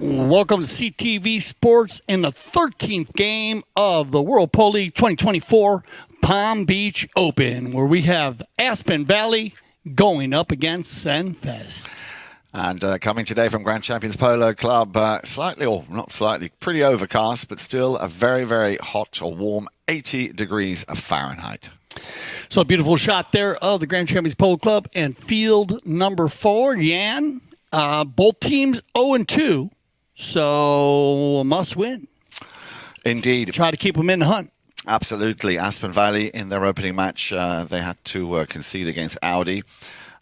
Welcome to CTV Sports in the 13th game of the World Polo League 2024 Palm Beach Open, where we have Aspen Valley going up against Senvest. And coming today from Grand Champions Polo Club, pretty overcast, but still a very, very hot or warm 80 degrees of Fahrenheit. So a beautiful shot there of the Grand Champions Polo Club and field number 4, Jan. Both teams 0-2, so a must win. Indeed. Try to keep them in the hunt. Absolutely. Aspen Valley, in their opening match, they had to concede against Audi,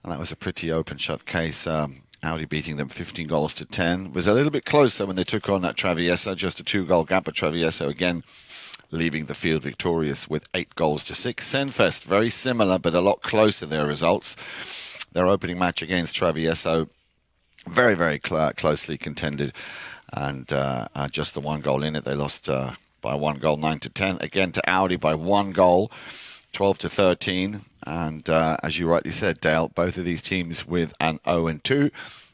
and that was a pretty open shut case. Audi beating them 15 goals to 10. It was a little bit closer when they took on that Traviesa, just a 2-goal gap, but Traviesa again leaving the field victorious with 8 goals to 6. Senvest, very similar, but a lot closer their results. Their opening match against Traviesa, very, very closely contended, and just the 1 goal in it. They lost by 1 goal, 9-10. Again to Audi by 1 goal, 12-13. And as you rightly said, Dale, both of these teams with an 0-2.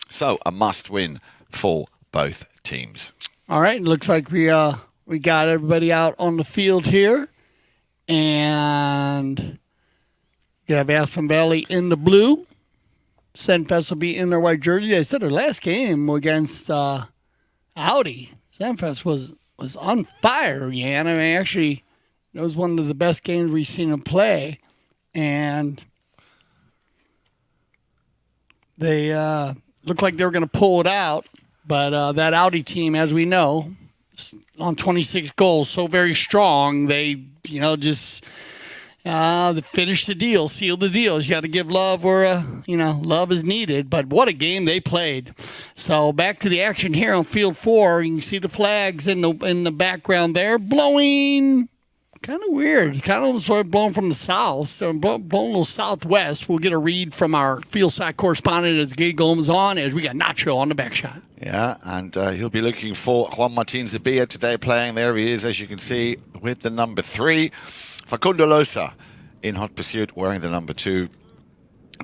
So a must-win for both teams. All right, looks like we got everybody out on the field here, and you have Aspen Valley in the blue. Senvest will be in their white jersey. I said their last game against Audi, Senvest was on fire, Jan. I mean, actually, it was one of the best games we've seen them play, and they looked like they were going to pull it out. But that Audi team, as we know, on 26 goals, so very strong. They, just finish the deal, seal the deals. You got to give love where, love is needed. But what a game they played. So back to the action here on Field 4. You can see the flags in the background there blowing. Kind of weird. Kind of sort of blowing from the south, so blowing a little southwest. We'll get a read from our field side correspondent as Gabe goes on, as we got Nacho on the back shot. Yeah, and he'll be looking for Juan Martin Zabilla today playing. There he is, as you can see, with the number 3. Facundo Losa in hot pursuit, wearing the number 2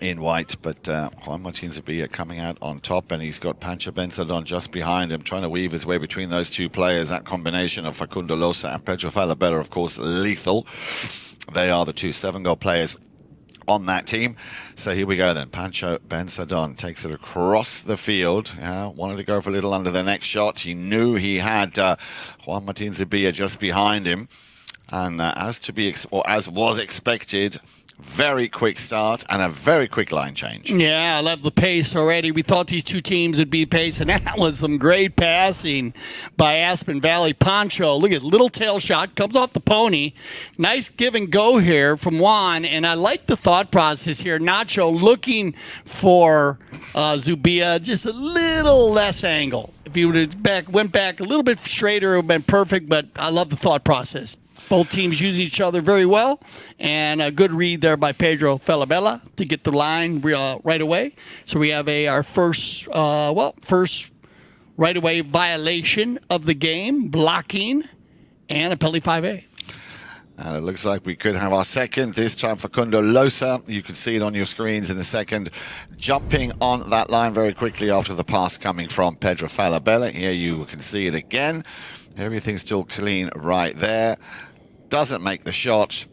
in white. But Juan Martin Zabilla coming out on top, and he's got Pancho Benzadon just behind him, trying to weave his way between those two players. That combination of Facundo Losa and Pedro Falabella, of course, lethal. They are the 2 7-goal players on that team. So here we go then. Pancho Benzadon takes it across the field. Wanted to go for a little under the next shot. He knew he had Juan Martin Zabilla just behind him. And as was expected, very quick start and a very quick line change. Yeah, I love the pace already. We thought these two teams would be pace, and that was some great passing by Aspen Valley. Pancho, look at little tail shot, comes off the pony. Nice give and go here from Juan, and I like the thought process here. Nacho looking for Zubia, just a little less angle. If he would have went back a little bit straighter, it would have been perfect, but I love the thought process. Both teams use each other very well, and a good read there by Pedro Falabella to get the line right away. So we have our first right-away violation of the game, blocking, and a penalty 5A. And it looks like we could have our second, this time Facundo Losa. You can see it on your screens in a second, jumping on that line very quickly after the pass coming from Pedro Falabella. Here you can see it again. Everything's still clean right there. Doesn't make the shot,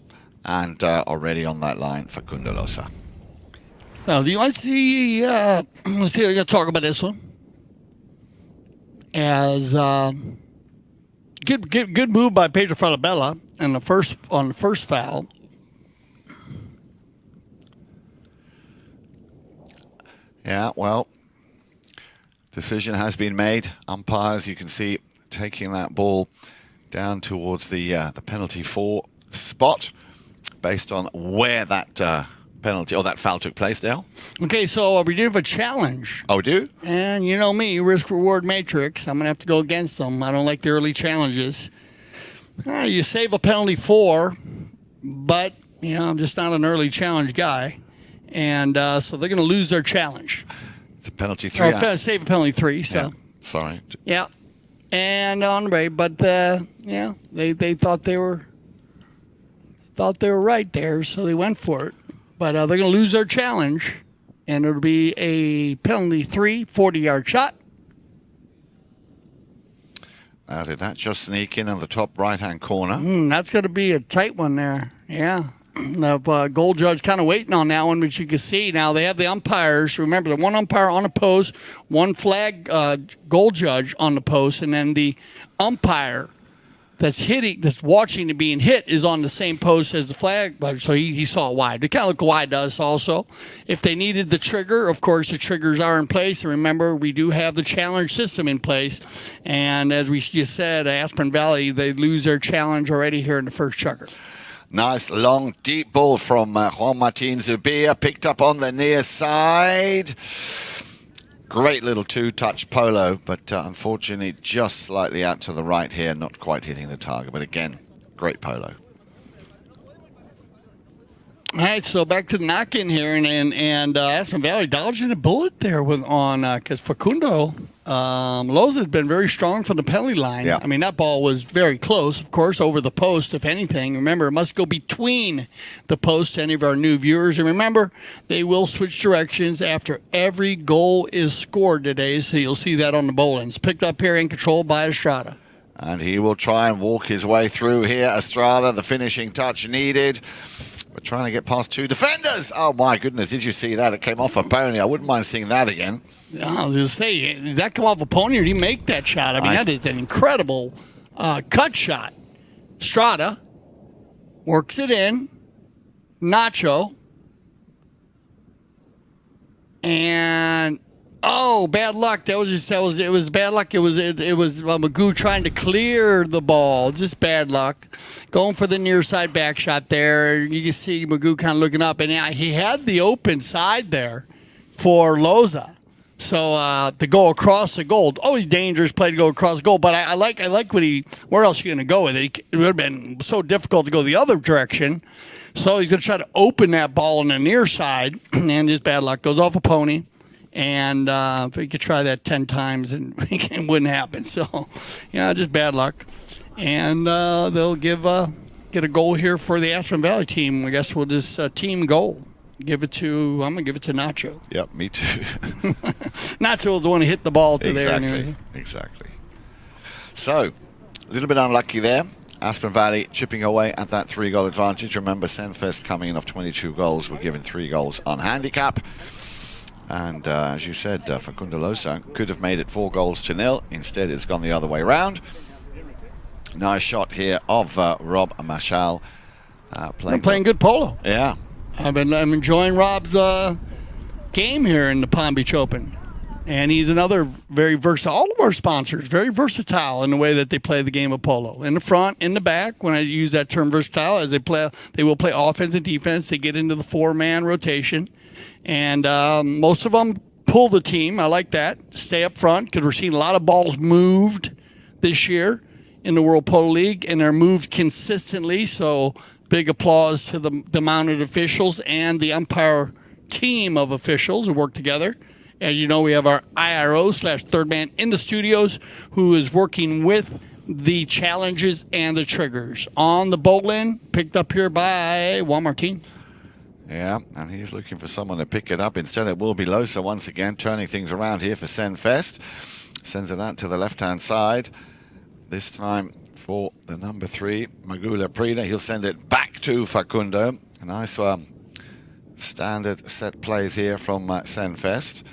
and already on that line, Facundo Losa. Now, do you want to see? Let's see. We're gonna talk about this one. As good move by Pedro Falabella on the first foul. Yeah, well, decision has been made. Umpires, you can see, taking that ball down towards the penalty 4 spot based on where that penalty or that foul took place, Dale. Okay, so we do have a challenge. Oh, do? And you know me, risk-reward matrix. I'm going to have to go against them. I don't like the early challenges. You save a penalty 4, but, I'm just not an early challenge guy. And so they're going to lose their challenge. It's a penalty 3. Save a penalty 3, so. Yeah, sorry. Yeah. And on the way, but they thought they were right there, so they went for it. But they're going to lose their challenge, and it'll be a penalty 3, 40-yard shot. Did that just sneak in on the top right-hand corner? That's going to be a tight one there. Yeah. The goal judge kind of waiting on that one, but you can see now they have the umpires. Remember, the one umpire on the post, one flag goal judge on the post, and then the umpire that's watching it being hit is on the same post as the flag. So he saw it wide. It kind of looked wide to us also. If they needed the trigger, of course, the triggers are in place. And remember, we do have the challenge system in place. And as we just said, Aspen Valley, they lose their challenge already here in the first Chukker. Nice long deep ball from Juan Martin Zubia, picked up on the near side. Great little two-touch polo, but unfortunately just slightly out to the right here, not quite hitting the target. But again, great polo. All right, so back to the knock-in here, and Aspen Valley dodging a bullet there because Facundo Loza has been very strong from the penalty line. Yeah. I mean, that ball was very close, of course, over the post, if anything. Remember, it must go between the posts to any of our new viewers. And remember, they will switch directions after every goal is scored today, so you'll see that on the bowlings. Picked up here and controlled by Estrada. And he will try and walk his way through here. Estrada, the finishing touch needed. We're trying to get past two defenders. Oh, my goodness. Did you see that? It came off a pony. I wouldn't mind seeing that again. I was going to say, did that come off a pony or did he make that shot? I mean, that is an incredible cut shot. Estrada works it in. Nacho. And, oh, bad luck. It was bad luck. It was Magoo trying to clear the ball. Just bad luck. Going for the near side back shot there. You can see Magoo kind of looking up. And he had the open side there for Loza. So to go across the goal, always dangerous play to go across the goal. But I like where else are you going to go with it? It would have been so difficult to go the other direction. So he's going to try to open that ball on the near side. And just bad luck. Goes off a pony. And if he could try that 10 times, and it wouldn't happen. So, yeah, just bad luck. And they'll get a goal here for the Aspen Valley team. I guess we'll just team goal. I'm going to give it to Nacho. Yep, me too. Nacho was the one who hit the ball to there. Exactly. So, a little bit unlucky there. Aspen Valley chipping away at that 3-goal advantage. Remember, Senvest coming in off 22 goals. We're given 3 goals on handicap. And as you said, Facundo Loza could have made it 4-0. Instead, it's gone the other way around. Nice shot here of Rob Machal. Playing good polo. Yeah. I'm enjoying Rob's game here in the Palm Beach Open. And he's another very versatile. All of our sponsors, very versatile in the way that they play the game of polo. In the front, in the back, when I use that term versatile, as they will play offense and defense. They get into the 4-man rotation. And most of them pull the team. I like that. Stay up front because we're seeing a lot of balls moved this year in the World Polo League, and they're moved consistently. So big applause to the mounted officials and the umpire team of officials who work together. And you know, we have our IRO/third man in the studios who is working with the challenges and the triggers. On the bowling, picked up here by Juan Martin. Yeah, and he's looking for someone to pick it up. Instead, it will be Loza once again, turning things around here for Senvest. Sends it out to the left-hand side. This time for the number 3, Magula Prida. He'll send it back to Facundo. A nice standard set plays here from Senvest.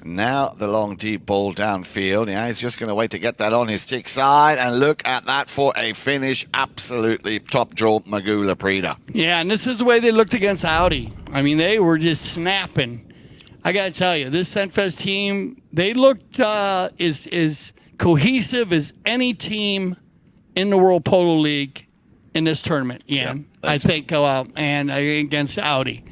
Now the long deep ball downfield. Yeah, he's just going to wait to get that on his stick side. And look at that for a finish. Absolutely top draw, Magula Prida. Yeah, and this is the way they looked against Audi. I mean, they were just snapping. I got to tell you, this Senvest team, they looked as cohesive as any team in the World Polo League in this tournament. Yeah, yep, I think and against Audi.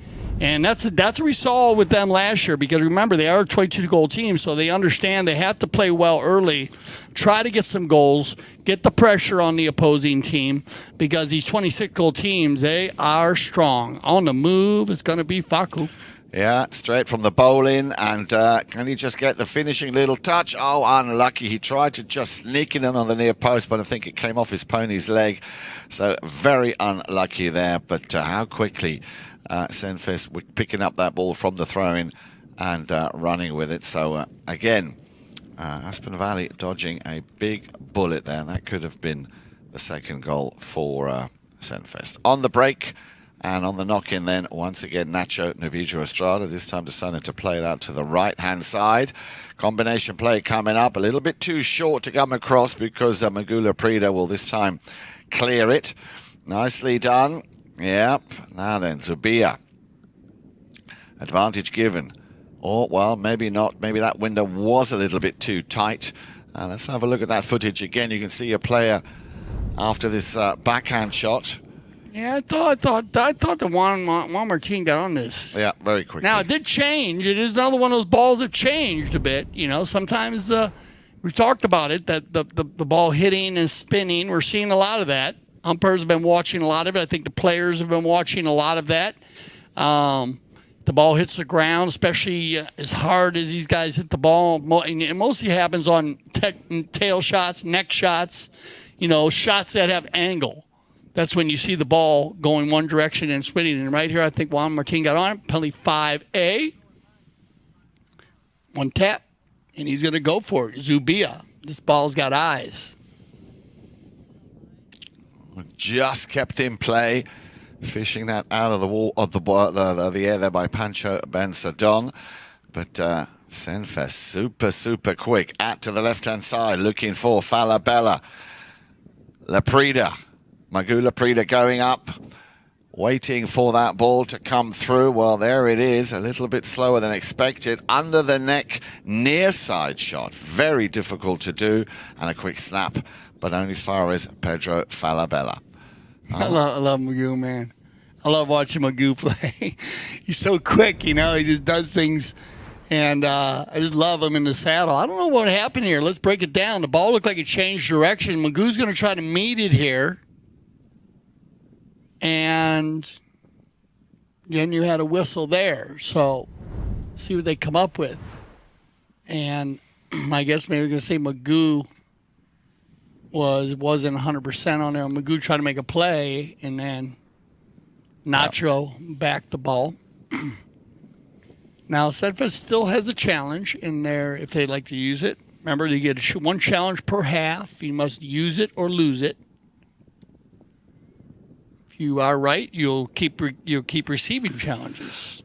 And that's what we saw with them last year, because remember, they are a 22-goal team, so they understand they have to play well early, try to get some goals, get the pressure on the opposing team, because these 26-goal teams, they are strong. On the move, it's going to be Facu. Yeah, straight from the bowling, and can he just get the finishing little touch? Oh, unlucky. He tried to just sneak it in on the near post, but I think it came off his pony's leg. So very unlucky there, but how quickly Senvest picking up that ball from the throw-in and running with it. So again, Aspen Valley dodging a big bullet there. That could have been the second goal for Senvest. On the break and on the knock-in then, once again, Nacho Novijo Estrada, this time decided to play it out to the right-hand side. Combination play coming up, a little bit too short to come across because Magula Prida will this time clear it. Nicely done. Yep. Now then, Zubia. Advantage given. Or, well, maybe not. Maybe that window was a little bit too tight. Let's have a look at that footage again. You can see a player after this backhand shot. Yeah, I thought the Juan Martin got on this. Yeah, very quickly. Now, it did change. It is another one of those balls that changed a bit. You know, sometimes we've talked about it, that the ball hitting and spinning. We're seeing a lot of that. Umpires have been watching a lot of it. I think the players have been watching a lot of that. The ball hits the ground, especially as hard as these guys hit the ball. And it mostly happens on tail shots, neck shots, you know, shots that have angle. That's when you see the ball going one direction and spinning. And right here, I think Juan Martin got on it. Penalty 5A. One tap, and he's going to go for it. Zubia. This ball's got eyes. Just kept in play. Fishing that out of the wall of the air there by Pancho Ben-Sadon. But Senvest super quick. Out to the left-hand side, looking for Falabella. Laprida. Magula Prida going up, waiting for that ball to come through. Well, there it is, a little bit slower than expected. Under the neck, near side shot. Very difficult to do. And a quick snap, but only as far as Pedro Falabella. I love Magoo, man. I love watching Magoo play. He's so quick, you know. He just does things, and I just love him in the saddle. I don't know what happened here. Let's break it down. The ball looked like it changed direction. Magoo's going to try to meet it here. And then you had a whistle there. So see what they come up with. And I guess maybe we're going to say Magoo wasn't 100% on there. Magoo tried to make a play, and then Nacho backed the ball. Now, Senvest still has a challenge in there if they'd like to use it. Remember, you get one challenge per half. You must use it or lose it. If you are right, you'll keep receiving challenges.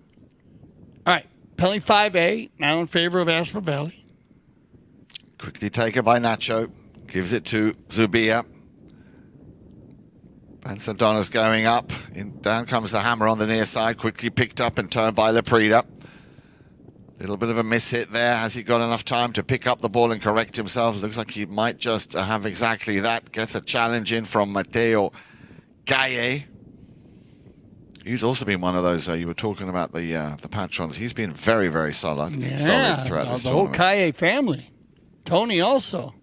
All right, penalty 5A, now in favor of Aspen Valley. Quickly taken by Nacho. Gives it to Zubia. Ben-Sadona's going up. Down comes the hammer on the near side. Quickly picked up and turned by Laprida. Little bit of a miss hit there. Has he got enough time to pick up the ball and correct himself? Looks like he might just have exactly that. Gets a challenge in from Mateo Gaye. He's also been one of those, you were talking about the patrons. He's been very, very solid, solid throughout this the whole tournament. Gaye family. Tony also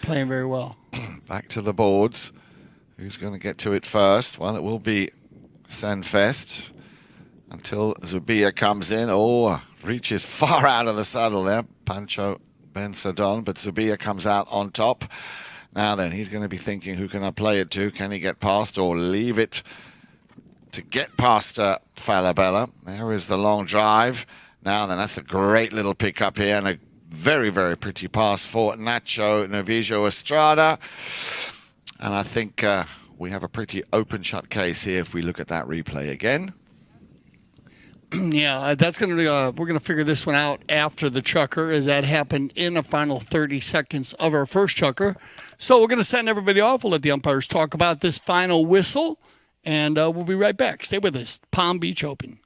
playing very well. Back to the boards. Who's going to get to it first? Well, it will be Senvest until Zubia comes in. Oh, reaches far out of the saddle there. Pancho Ben-Sadon, but Zubia comes out on top. Now then, he's going to be thinking, who can I play it to? Can he get past or leave it to get past Falabella? There is the long drive. Now then, that's a great little pickup here and a very, very pretty pass for Nacho Novijo Estrada. And I think we have a pretty open-shut case here if we look at that replay again. Yeah, that's going to we're going to figure this one out after the Chukker, as that happened in the final 30 seconds of our first Chukker. So we're going to send everybody off. We'll let the umpires talk about this final whistle, and we'll be right back. Stay with us. Palm Beach Open.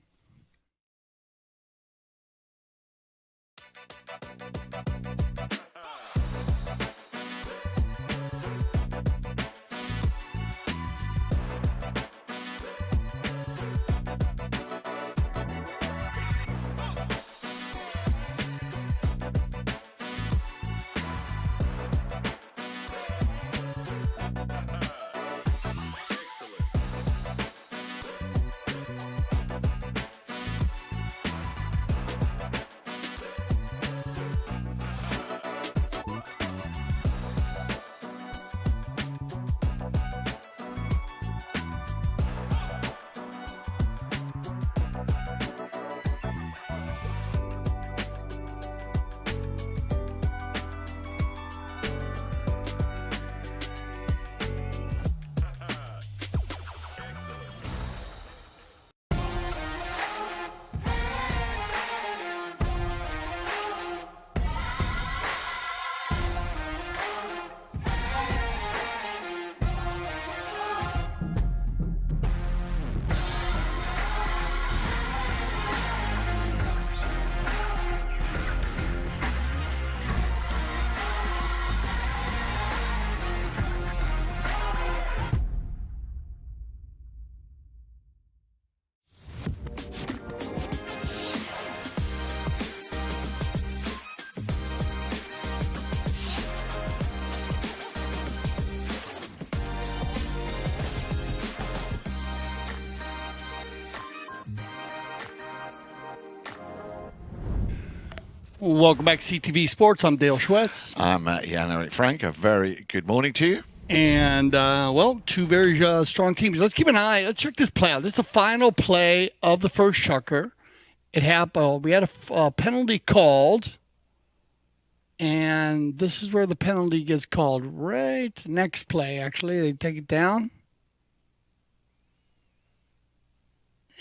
Welcome back to CTV Sports. I'm Dale Schwetz. I'm Jan-Erik Frank. A very good morning to you. And, two very strong teams. Let's keep an eye. Let's check this play out. This is the final play of the first Chukker. It happened. We had a penalty called. And this is where the penalty gets called. Right next play, actually. They take it down.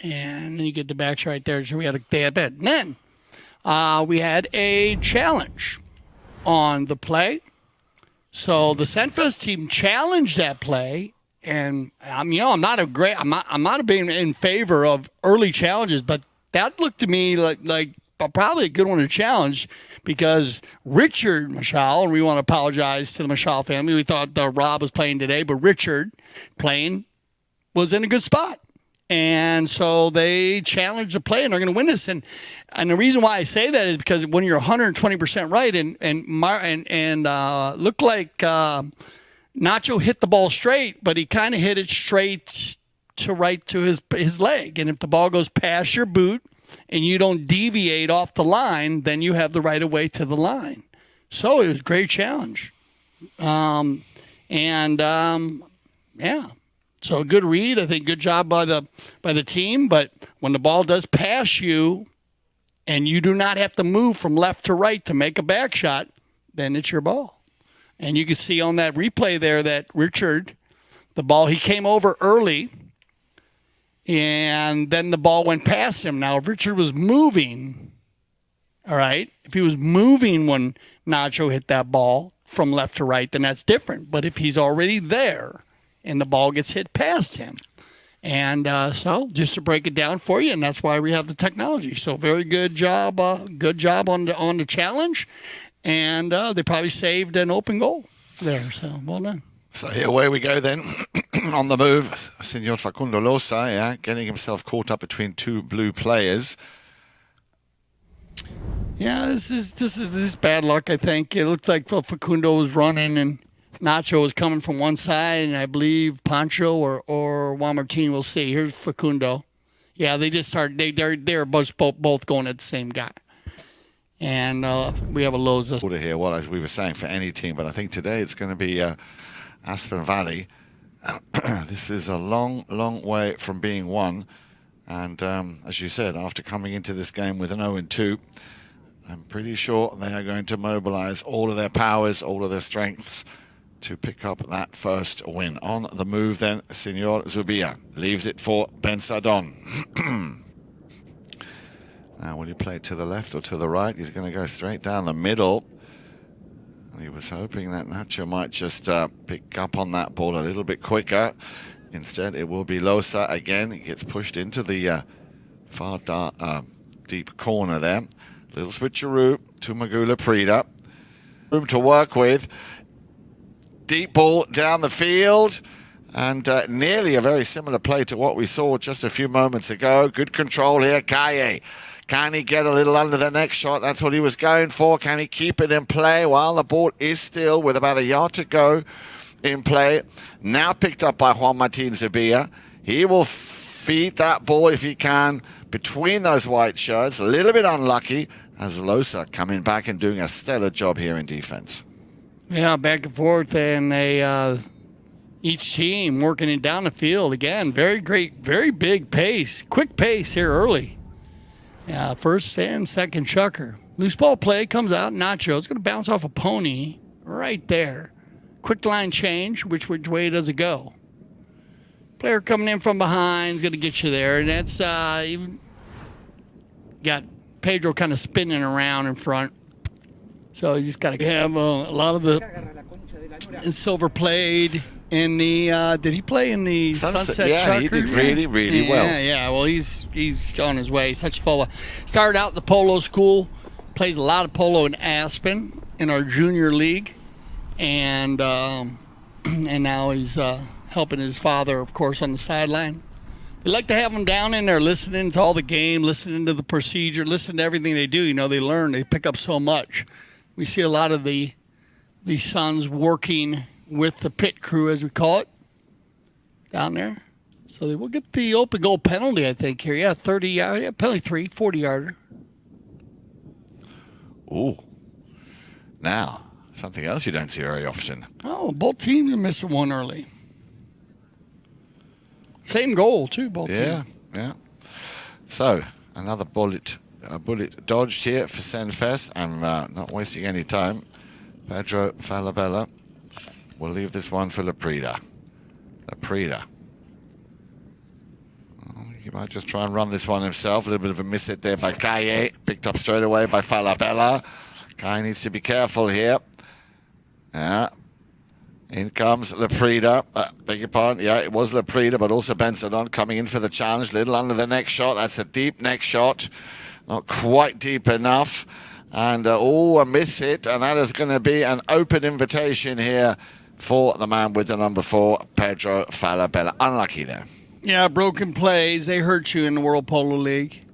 And then you get the backs right there. So we had a bad bet. And then we had a challenge on the play. So the Senvest team challenged that play. And I'm not being in favor of early challenges, but that looked to me like probably a good one to challenge, because Richard Michal, and we want to apologize to the Michal family. We thought Rob was playing today, but Richard playing was in a good spot. And so they challenged the play, and they're going to win this. And the reason why I say that is because when you're 120% right, and looked like Nacho hit the ball straight, but he kind of hit it straight to his leg. And if the ball goes past your boot and you don't deviate off the line, then you have the right of way to the line. So it was a great challenge. So a good read. I think good job by the team. But when the ball does pass you and you do not have to move from left to right to make a back shot, then it's your ball. And you can see on that replay there that Richard, the ball, he came over early, and then the ball went past him. Now, if Richard was moving, all right, if he was moving when Nacho hit that ball from left to right, then that's different. But if he's already there and the ball gets hit past him, and so just to break it down for you, and that's why we have the technology. So very good job on the challenge, and they probably saved an open goal there. So well done. So here, away we go then. On the move, Senor Facundo Losa, getting himself caught up between two blue players. Yeah, this is bad luck, I think. It looked like Facundo was running and Nacho was coming from one side, and I believe Pancho or Juan Martin, we'll see. Here's Facundo. Yeah, they just started. They're both going at the same guy. And we have a Loza. Order here, well, as we were saying, for any team, but I think today it's going to be Aspen Valley. This is a long, long way from being won. And as you said, after coming into this game with an 0-2, I'm pretty sure they are going to mobilize all of their powers, all of their strengths to pick up that first win. On the move then, Senor Zubia leaves it for Ben Sadon. Now, will he play to the left or to the right? He's going to go straight down the middle. He was hoping that Nacho might just pick up on that ball a little bit quicker. Instead, it will be Losa again. He gets pushed into the far deep corner there. Little switcheroo to Magula Prida. Room to work with. Deep ball down the field. And nearly a very similar play to what we saw just a few moments ago. Good control here, Kaye. Can he get a little under the next shot? That's what he was going for. Can he keep it in play while the ball is still with about a yard to go in play? Now picked up by Juan Martin Zubia. He will feed that ball if he can between those white shirts. A little bit unlucky as Losa coming back and doing a stellar job here in defense. Yeah, back and forth, and they each team working it down the field again. Very great, very big pace, quick pace here early. Yeah, first and second Chukker. Loose ball play comes out. Nacho. It's going to bounce off a pony right there. Quick line change. Which way does it go? Player coming in from behind is going to get you there. And that's even got Pedro kind of spinning around in front. So you just got to have a lot of the Silver played in the did he play in the Sunset yeah, Chukker? He did really well. Yeah. Well, he's on his way. Such full. Started out the Polo school, plays a lot of polo in Aspen in our junior league, and now he's helping his father, of course, on the sideline. They like to have him down in there listening to all the game, listening to the procedure, listening to everything they do. You know, they learn, they pick up so much. We see a lot of the sons working with the pit crew, as we call it, down there. So they will get the open goal penalty, I think, here. Yeah, 30 yard, yeah, penalty 40-yarder. Ooh. Now, something else you don't see very often. Oh, both teams are missing one early. Same goal, too, both teams. Yeah. So, another bullet dodged here for Senvest. I'm not wasting any time. Pedro Falabella will leave this one for Laprida. He might just try and run this one himself. A little bit of a miss hit there by Kaye. Picked up straight away by Falabella. Kaye needs to be careful here. Yeah. In comes Laprida. Beg your pardon. Yeah, it was Laprida, but also Benzadon coming in for the challenge. Little under the neck shot. That's a deep neck shot. Not quite deep enough. And, a miss hit. And that is going to be an open invitation here for the man with the number 4, Pedro Falabella. Unlucky there. Yeah, broken plays. They hurt you in the World Polo League.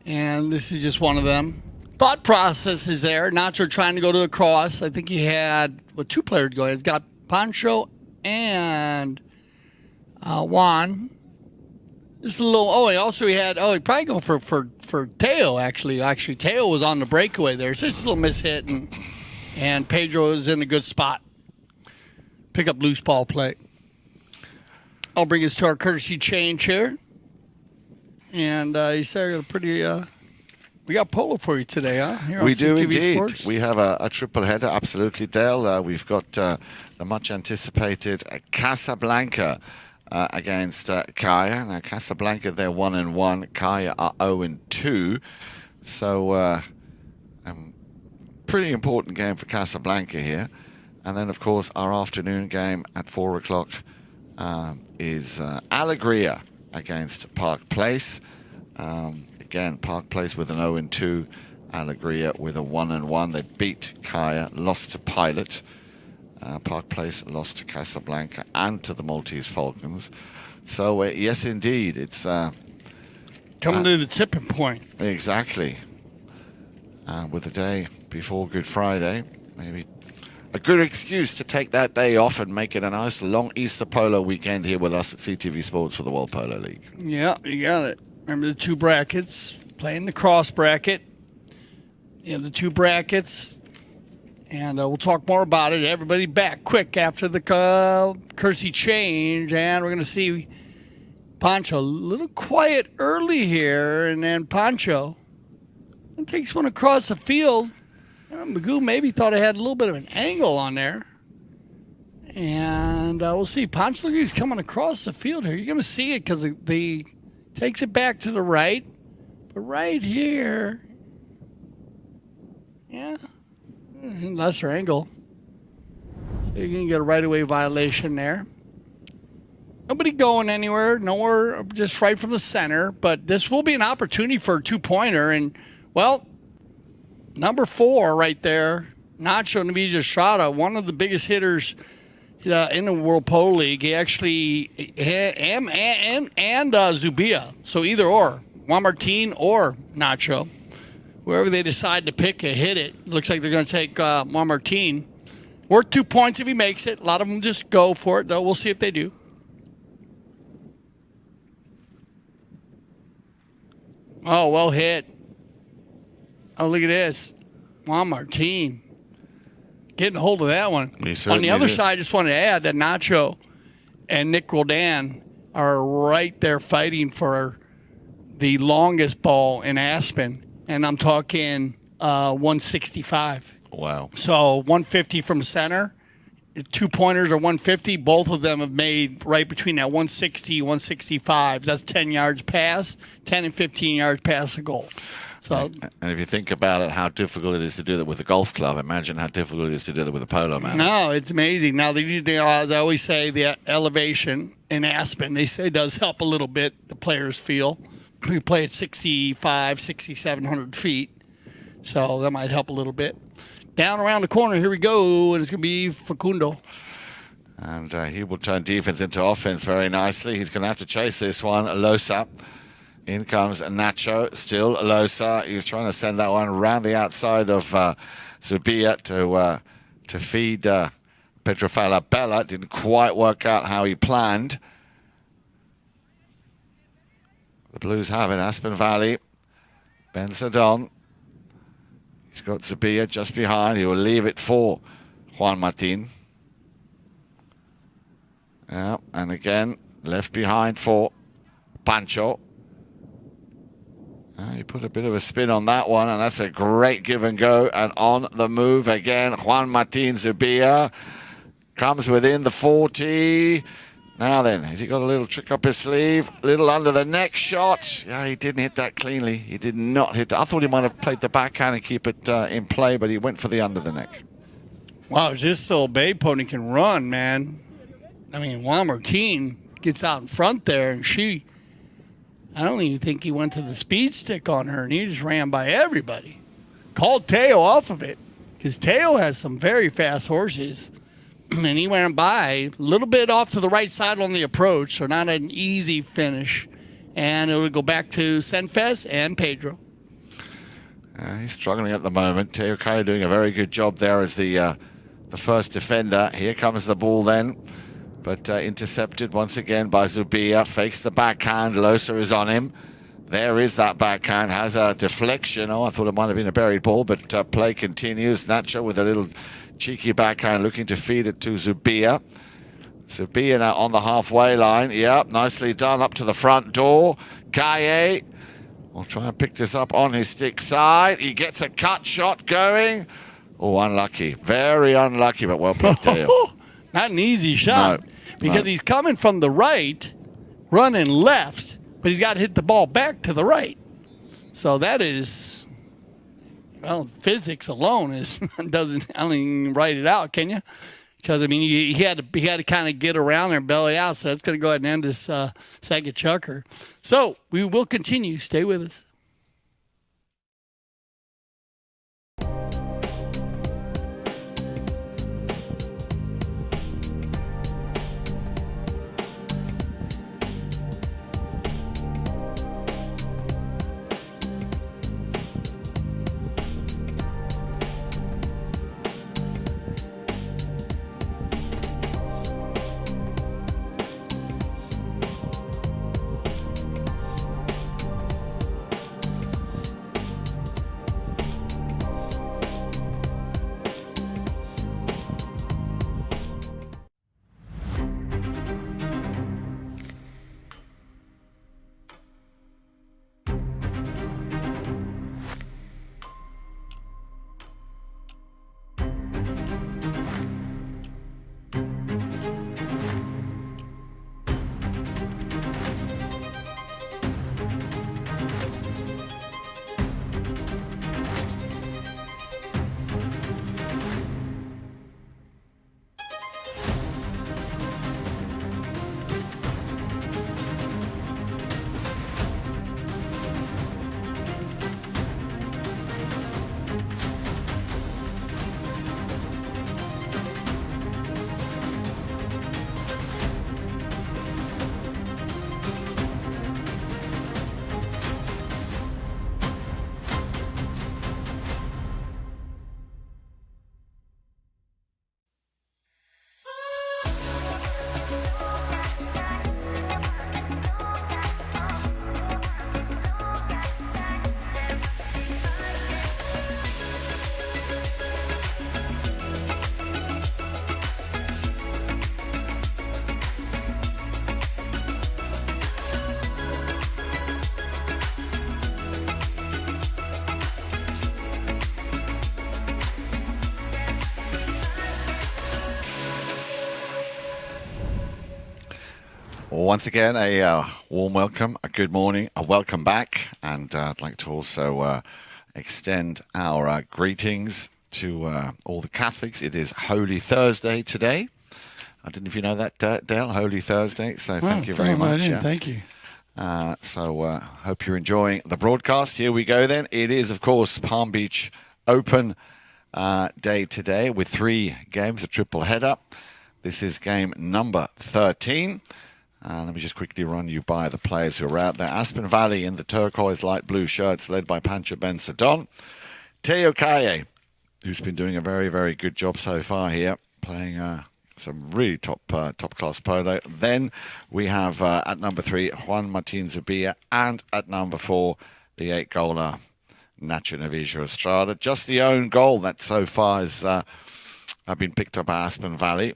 And this is just one of them. Thought process is there. Nacho trying to go to the cross. I think he had 2 players go. He's got Pancho and Juan. Just a little. He probably go for Teo actually. Actually, Teo was on the breakaway there. So just a little miss hit, and Pedro is in a good spot. Pick up loose ball play. I'll bring us to our courtesy change here, and he said pretty. We got Polo for you today, huh? Here We on do ChukkerTV indeed. Sports. We have a triple header, absolutely, Dale. We've got the much anticipated Casablanca against Kaya. Now, Casablanca, they're 1-1. Kaya are 0-2. So, pretty important game for Casablanca here. And then, of course, our afternoon game at 4 o'clock is Alegria against Park Place. Again, Park Place with an 0-2, Alegria with a 1-1. They beat Kaya, lost to Pilot. Park Place lost to Casablanca and to the Maltese Falcons. So, yes, indeed, it's... coming to the tipping point. Exactly. With the day before Good Friday, maybe a good excuse to take that day off and make it a nice long Easter Polo weekend here with us at CTV Sports for the World Polo League. Yeah, you got it. Remember the 2 brackets, playing the cross bracket. The 2 brackets. And we'll talk more about it. Everybody back quick after the courtesy change. And we're going to see Pancho a little quiet early here. And then Pancho takes one across the field. Magoo maybe thought it had a little bit of an angle on there. And we'll see. Pancho, he's coming across the field here. You're going to see it because the takes it back to the right. But right here, yeah, lesser angle. So you're going to get a right-of-way violation there. Nobody going anywhere. Nowhere, just right from the center. But this will be an opportunity for a 2-pointer. And, well, number 4 right there, Nacho Navija Estrada, one of the biggest hitters in the World Polo League. He actually and Zubia. So either or, Juan Martin or Nacho, whoever they decide to pick to hit it. Looks like they're going to take Juan Martin. Worth 2 points if he makes it. A lot of them just go for it, though. We'll see if they do. Oh, well hit. Oh, look at this. Juan Martin getting a hold of that one. On the other side, I just wanted to add that Nacho and Nick Roldan are right there fighting for the longest ball in Aspen. And I'm talking 165. Wow. So 150 from center. 2-pointers are 150. Both of them have made right between that 160, 165. That's 10 yards past, 10 and 15 yards past the goal. So, and if you think about it, how difficult it is to do that with a golf club, imagine how difficult it is to do that with a polo man. No, it's amazing. Now, as I always say, the elevation in Aspen, they say does help a little bit, the players feel. We play at 6,700 feet, so that might help a little bit. Down around the corner, here we go, and it's going to be Facundo. And he will turn defense into offense very nicely. He's going to have to chase this one. Losa. In comes Nacho. Still Losa. He's trying to send that one around the outside of Zubia to feed Pedro Falabella. Didn't quite work out how he planned. The Blues have it. Aspen Valley. Benzadon. He's got Zubia just behind. He will leave it for Juan Martin. Yeah, and again, left behind for Pancho. He put a bit of a spin on that one, and that's a great give and go. And on the move again, Juan Martin Zubia comes within the 40. Now then, has he got a little trick up his sleeve? Little under the neck shot. Yeah, he didn't hit that cleanly. He did not hit that. I thought he might have played the backhand and keep it in play, but he went for the under the neck. Wow, this little bay pony can run, man. I mean, Juan Martin gets out in front there, and I don't even think he went to the speed stick on her, and he just ran by everybody. Called Teo off of it, because Teo has some very fast horses, and he went by a little bit off to the right side on the approach, so not an easy finish. And it would go back to Senvest and Pedro. He's struggling at the moment. Teo Kaya doing a very good job there as the first defender. Here comes the ball then. But intercepted once again by Zubia. Fakes the backhand. Losa is on him. There is that backhand. Has a deflection. Oh, I thought it might have been a buried ball, but play continues. Nacho with a little cheeky backhand looking to feed it to Zubia. Zubia now on the halfway line. Yep, nicely done up to the front door. Kaye will try and pick this up on his stick side. He gets a cut shot going. Oh, unlucky. Very unlucky, but well played, Teo. Not an easy shot. No. Because he's coming from the right, running left, but he's got to hit the ball back to the right. So that is, well, physics alone doesn't. I don't even write it out, can you? Because I mean, he had to kind of get around there and belly out. So that's going to go ahead and end this second chukker. So we will continue. Stay with us. Once again, a warm welcome, a good morning, a welcome back, and I'd like to also extend our greetings to all the Catholics. It is Holy Thursday today. I don't know if you know that, Dale, Holy Thursday, so thank you very much. Thank you. So hope you're enjoying the broadcast. Here we go then. It is, of course, Palm Beach Open day today with 3 games, a triple header. This is game number 13. Let me just quickly run you by the players who are out there. Aspen Valley in the turquoise light blue shirts, led by Pancho Ben-Sadon. Teo Kaye, who's been doing a very, very good job so far here, playing some really top class polo. Then we have at number 3, Juan Martin Zubia, and at number 4, the 8-goaler, Nacho Navigia Estrada. Just the own goal that so far has been picked up by Aspen Valley,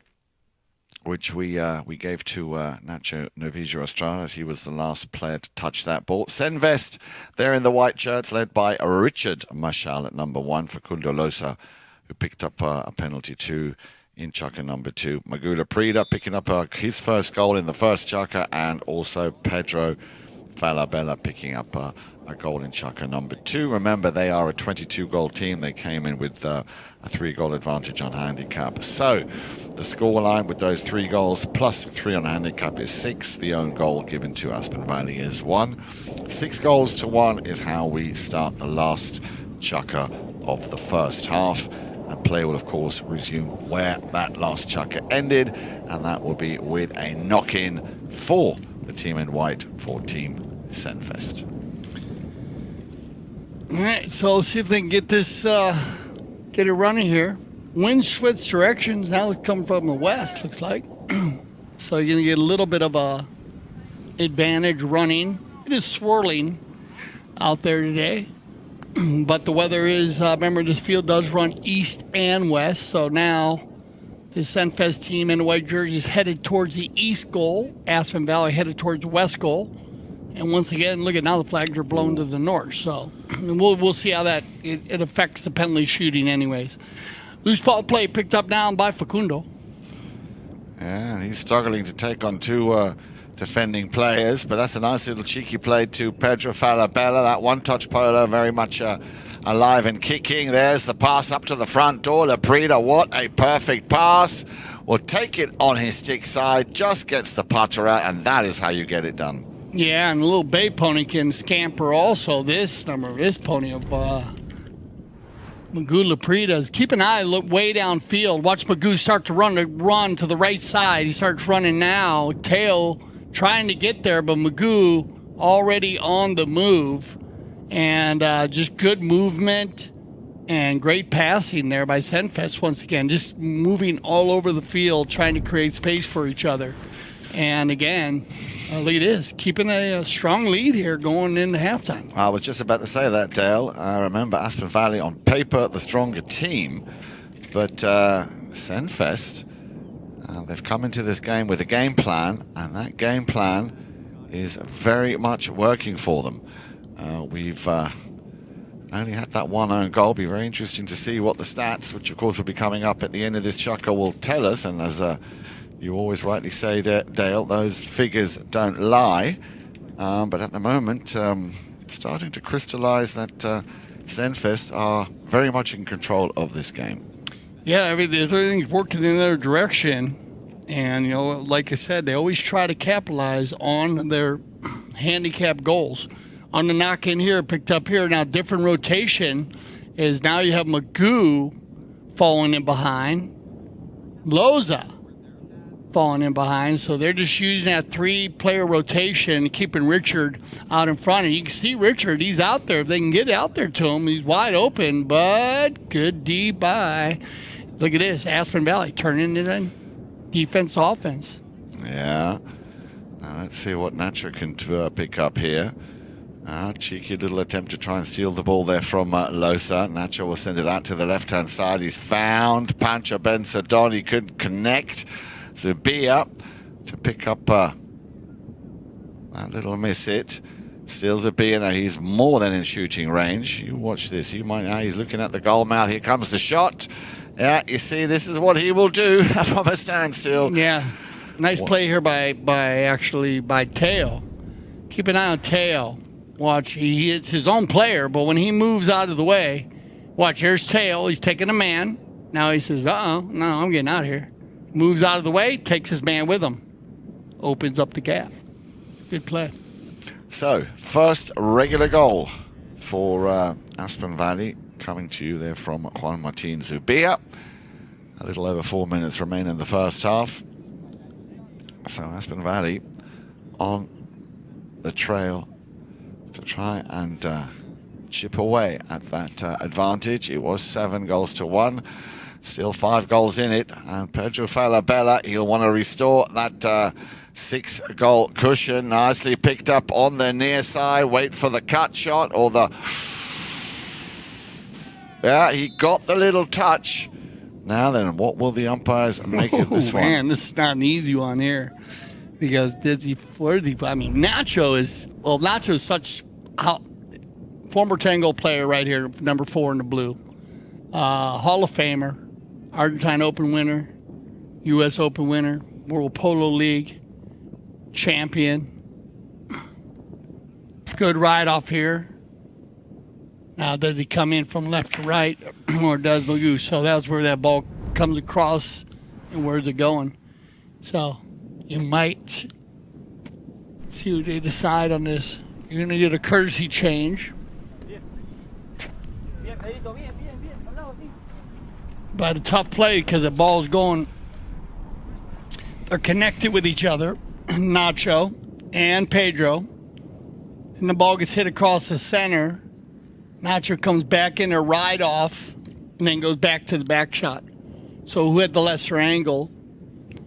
which we gave to Nacho Navigia Estrada, as he was the last player to touch that ball. Senvest, there in the white shirts, led by Richard Mashal at number 1 for Kundolosa, who picked up a penalty too in Chukker number 2. Magula Prida picking up his first goal in the first Chukker, and also Pedro Falabella picking up a goal in Chukker number 2. Remember, they are a 22-goal team. They came in with a 3-goal advantage on handicap. So the scoreline with those 3 goals plus 3 on handicap is 6. The own goal given to Aspen Valley is 1. 6 goals to 1 is how we start the last Chukker of the first half. And play will, of course, resume where that last Chukker ended, and that will be with a knock-in for the team in white for Team Senvest. All right, so let's see if they can get this, get it running here. Wind switch directions. Now it's coming from the west, looks like. So you're going to get a little bit of a advantage running. It is swirling out there today. But the weather is, remember, this field does run east and west. So now the Senvest team in the white jersey is headed towards the east goal. Aspen Valley headed towards the west goal. And once again, look at now the flags are blown to the north. So we'll see how that it affects the penalty shooting anyways. Loose ball play picked up down by Facundo. Yeah, he's struggling to take on 2 defending players, but that's a nice little cheeky play to Pedro Falabella. That one-touch Polo very much alive and kicking. There's the pass up to the front door. Laprida, what a perfect pass. Will take it on his stick side, just gets the putter out, and that is how you get it done. Yeah, and the little bay pony can scamper also. This pony of Magoo Laprida's. Keep an eye, look way downfield. Watch Magoo start to run to the right side. He starts running now. Tail trying to get there, but Magoo already on the move. And just good movement and great passing there by Senvest once again. Just moving all over the field, trying to create space for each other. And again, look at this, keeping a strong lead here going into halftime. I was just about to say that, Dale. I remember Aspen Valley on paper the stronger team, but Senvest, they've come into this game with a game plan, and that game plan is very much working for them. We've only had that one own goal. Be very interesting to see what the stats, which of course will be coming up at the end of this Chukker, will tell us. And as you always rightly say, Dale, those figures don't lie. But at the moment, it's starting to crystallize that Senvest are very much in control of this game. Yeah, I mean, everything's working in their direction. And, you know, like I said, they always try to capitalize on their handicap goals. On the knock-in here, picked up here. Now, different rotation is now you have Magoo falling in behind. Loza falling in behind. So they're just using that 3-player rotation, keeping Richard out in front. And you can see Richard, he's out there. If they can get out there to him, he's wide open. But good D by. Look at this, Aspen Valley turning it in defense to offense. Yeah. Now let's see what Nacho can pick up here. Cheeky little attempt to try and steal the ball there from Losa. Nacho will send it out to the left-hand side. He's found Pancho Benzadon. He couldn't connect. Zubia to pick up that little miss hit. Still Zubia. Now he's more than in shooting range. You watch this. You might. He's looking at the goal mouth. Here comes the shot. Yeah, you see, this is what he will do from a standstill. Yeah, nice play here by Teo. Keep an eye on Teo. Watch, he hits his own player, but when he moves out of the way, watch, here's Teo. He's taking a man. Now he says, no, I'm getting out of here. Moves out of the way, takes his man with him. Opens up the gap. Good play. So, first regular goal for Aspen Valley, coming to you there from Juan Martin Zubia. A little over 4 minutes remain in the first half. So Aspen Valley on the trail to try and chip away at that advantage. It was 7 goals to 1. Still 5 goals in it. And Pedro Falabella, he'll want to restore that 6-goal cushion. Nicely picked up on the near side. Wait for the cut shot or the Yeah, he got the little touch. Now then, what will the umpires make of this one? Man, this is not an easy one here. Because Nacho is such a former Tango player right here, number 4 in the blue. Hall of Famer, Argentine Open winner, U.S. Open winner, World Polo League champion. Good ride off here. Now, does he come in from left to right, or does Magoo? So that's where that ball comes across and where's it going. So you might see what they decide on this. You're going to get a courtesy change. But a tough play because the ball's going. They're connected with each other, Nacho and Pedro. And the ball gets hit across the center. Nacho comes back in a ride off and then goes back to the back shot. So who had the lesser angle?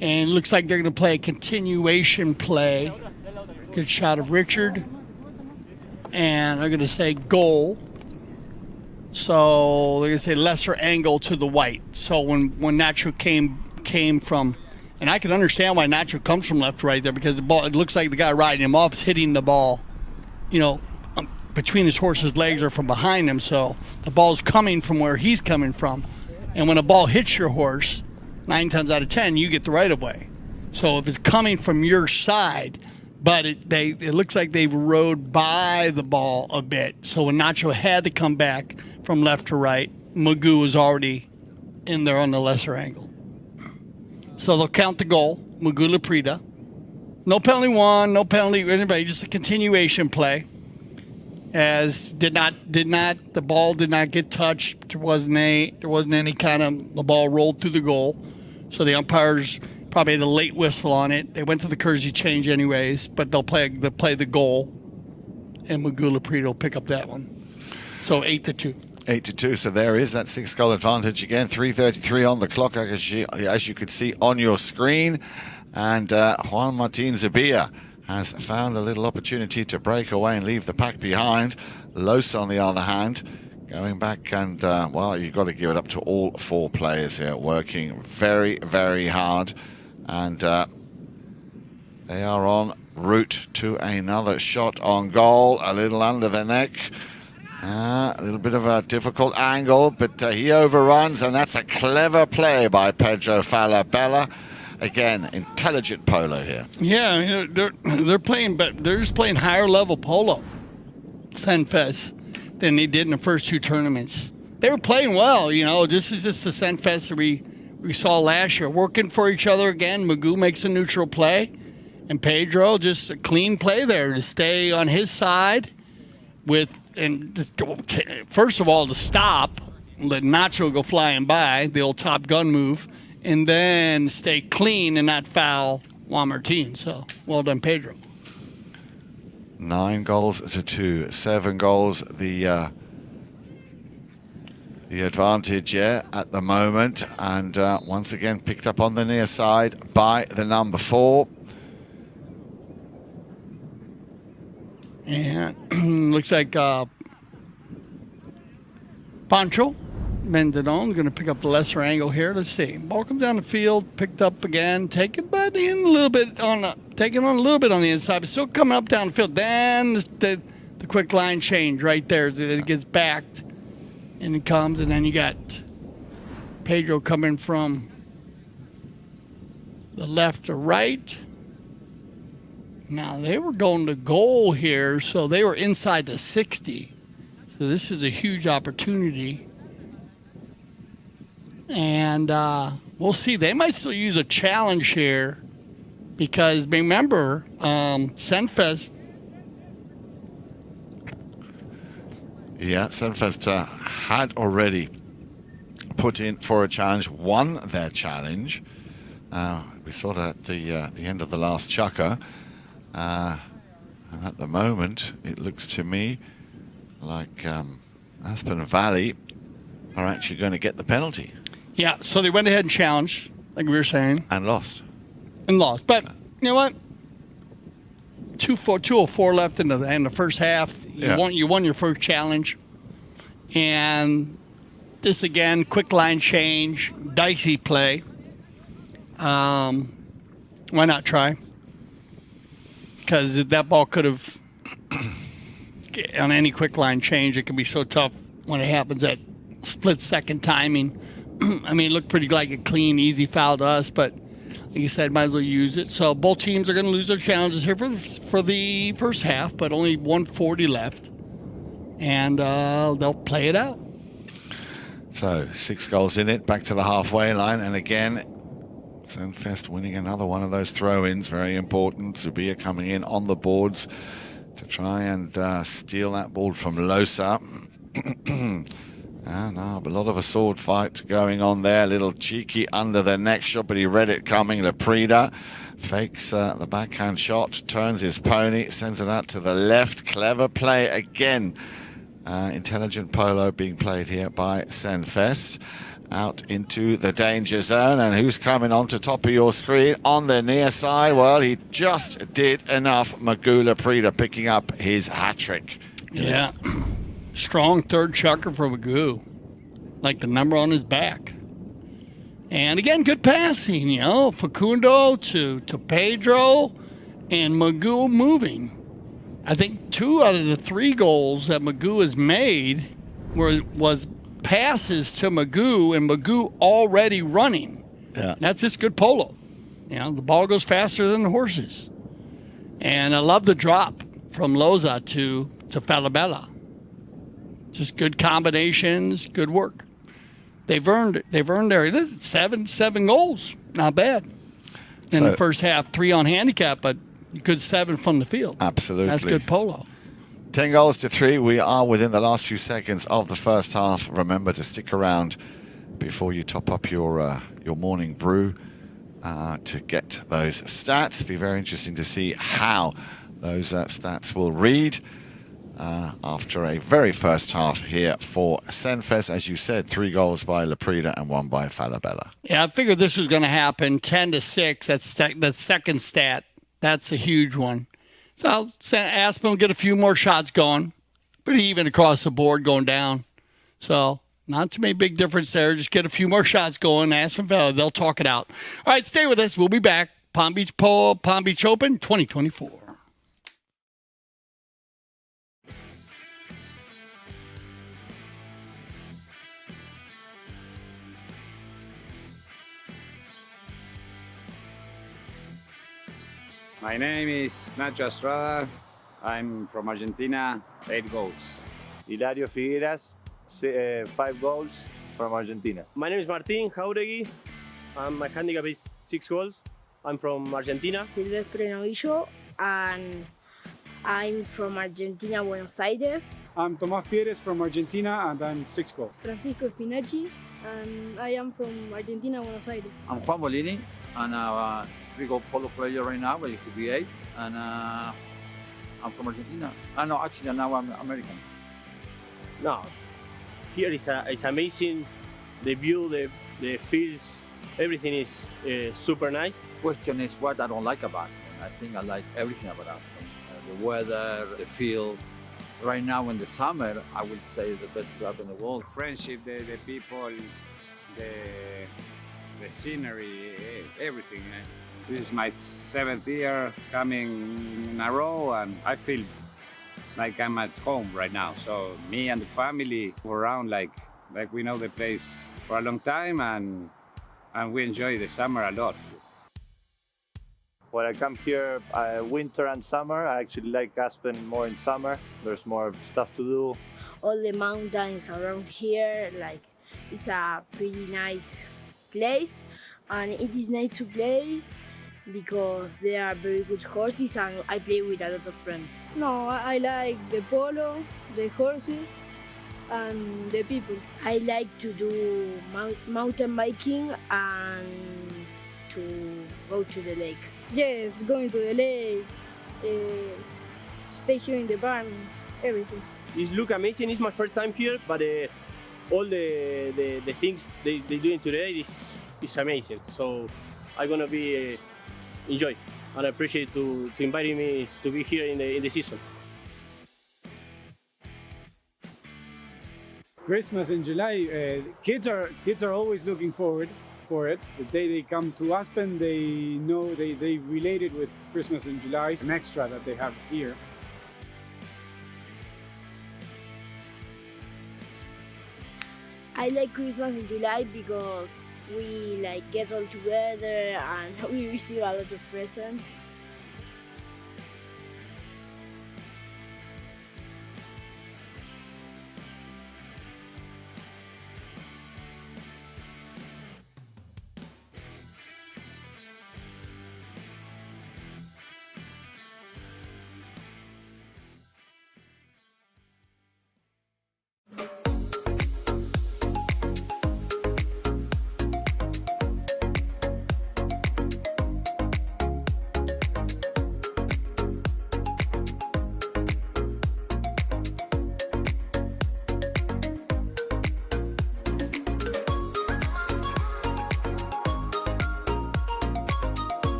And it looks like they're going to play a continuation play. Good shot of Richard. And they're going to say goal. So they're going to say lesser angle to the white. So when Nacho came from, and I can understand why Nacho comes from left to right there, because the ball, it looks like the guy riding him off is hitting the ball, between his horse's legs or from behind him. So the ball's coming from where he's coming from. And when a ball hits your horse, 9 times out of 10, you get the right of way. So if it's coming from your side, but it looks like they've rode by the ball a bit. So when Nacho had to come back from left to right, Magoo was already in there on the lesser angle. So they'll count the goal, Magoo Laprida. No penalty one, no penalty anybody, just a continuation play. As the ball did not get touched. There wasn't any kind of, the ball rolled through the goal. So the umpires probably had a late whistle on it. They went to the courtesy change anyways, but they'll play the goal, and Magoo Laprida will pick up that one. So 8-2. 8-2. So there is that 6-goal advantage again. 3:33 on the clock, as you could see on your screen, and Juan Martin Zabia has found a little opportunity to break away and leave the pack behind. Losa, on the other hand, going back and, you've got to give it up to all 4 players here, working very, very hard. And they are en route to another shot on goal, a little under the neck. A little bit of a difficult angle, but he overruns, and that's a clever play by Pedro Falabella. Again, intelligent polo here. Yeah, they're playing, but they're just playing higher level polo, Senvest, than they did in the first 2 tournaments. They were playing well, This is just the Senvest that we saw last year, working for each other again. Magoo makes a neutral play, and Pedro just a clean play there to stay on his side first of all to stop, let Nacho go flying by, the old Top Gun move. And then stay clean and not foul Juan Martin. So, well done, Pedro. 9 goals to 2. 7 goals, the advantage at the moment. And once again, picked up on the near side by the number 4. And looks like Pancho Mendon's going to pick up the lesser angle here. Let's see. Ball comes down the field, picked up again, taken on a little bit on the inside, but still coming up down the field. Then the quick line change right there. It gets backed, and it comes, and then you got Pedro coming from the left to right. Now, they were going to goal here, so they were inside the 60. So this is a huge opportunity. And we'll see. They might still use a challenge here because, remember, Senvest. Yeah, Senvest had already put in for a challenge, won their challenge. We saw that at the end of the last Chukker. And at the moment, it looks to me like Aspen Valley are actually going to get the penalty. Yeah, so they went ahead and challenged, like we were saying. And lost. But you know what? 2:04 left in the first half. You won your first challenge. And This again, quick line change, dicey play. Why not try? Because that ball could have, on any quick line change, it can be so tough when it happens at split second timing. I mean, it looked pretty like a clean, easy foul to us, but like you said, might as well use it. So both teams are going to lose their challenges here for the first half, but only 140 left. And they'll play it out. So 6 goals in it, back to the halfway line. And again, Senvest winning another one of those throw-ins. Very important. Zubia coming in on the boards to try and steal that ball from Losa. And a lot of a sword fight going on there. A little cheeky under the neck shot, but he read it coming. Laprida fakes the backhand shot, turns his pony, sends it out to the left. Clever play again. Intelligent polo being played here by Senvest. Out into the danger zone, and who's coming on to top of your screen on the near side? Well, he just did enough. Magula Prida picking up his hat-trick. Yeah. Strong third chukker for Magoo. Like the number on his back. And again, good passing, you know. Facundo to Pedro, and Magoo moving. I think 2 out of the 3 goals that Magoo has made was passes to Magoo, and Magoo already running. Yeah. That's just good polo. You know, the ball goes faster than the horses. And I love the drop from Loza to Falabella. Just good combinations, good work. They've earned their 7 goals. Not bad. In the first half, 3 on handicap, but good 7 from the field. Absolutely. That's good polo. 10 goals to 3. We are within the last few seconds of the first half. Remember to stick around before you top up your morning brew to get those stats. Be very interesting to see how those stats will read after a very first half here for Senvest. As you said, 3 goals by Laprida and 1 by Falabella. Yeah, I figured this was going to happen. 10-6. That's second stat. That's a huge one. So Aspen will get a few more shots going. Pretty even across the board going down. So not too many big difference there. Just get a few more shots going. Aspen Valley, they'll talk it out. All right, stay with us. We'll be back. Palm Beach Open 2024. My name is Nacho Estrada. I'm from Argentina, 8 goals. Hilario Figueras, 5 goals from Argentina. My name is Martín Jauregui. My handicap is 6 goals. I'm from Argentina. Silvestre Novillo, and I'm from Argentina, Buenos Aires. I'm Tomás Pérez from Argentina, and I'm 6 goals. Francisco Spinacci, and I am from Argentina, Buenos Aires. I'm Juan Bolini, and I'm a 3-goal polo player right now, but it could be 8, and I'm from Argentina. No, actually, now I'm American. No, here is amazing. The view, the fields, everything is super nice. Question is what I don't like about Aspen. I think I like everything about Aspen. The weather, the field. Right now in the summer, I would say the best club in the world. Friendship, the people, the scenery, everything. This is my 7th year coming in a row, and I feel like I'm at home right now. So me and the family go around like we know the place for a long time, and we enjoy the summer a lot. When I come here, winter and summer, I actually like Aspen more in summer. There's more stuff to do. All the mountains around here, like it's a pretty nice place, and it is nice to play because there are very good horses, and I play with a lot of friends. No, I like the polo, the horses, and the people. I like to do mountain biking and to go to the lake. Yes, going to the lake, stay here in the barn, everything. It looks amazing. It's my first time here, but all the things they're doing today is amazing. So I'm gonna be enjoy, and I appreciate to inviting me to be here in the season. Christmas in July, kids are always looking forward for it. The day they come to Aspen, they know they relate it with Christmas in July. It's an extra that they have here. I like Christmas in July because we like get all together and we receive a lot of presents.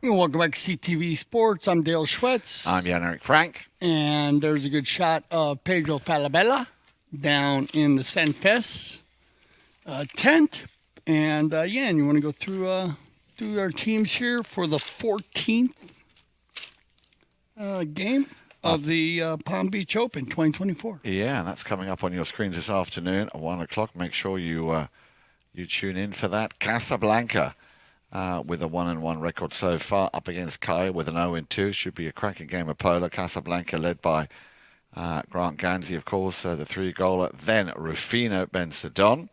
Welcome back to CTV Sports. I'm Dale Schwetz. I'm Jan-Erik Frank. And there's a good shot of Pedro Falabella down in the Senvest tent. And, Jan, you want to go through do our teams here for the 14th game of the Palm Beach Open 2024. Yeah, and that's coming up on your screens this afternoon at 1 o'clock. Make sure you tune in for that. Casablanca with a 1-1 record so far, up against Kaya with an 0-2. Should be a cracking game of polo. Casablanca led by Grant Ganzi, of course, the 3-goaler. Then Rufino Bensadon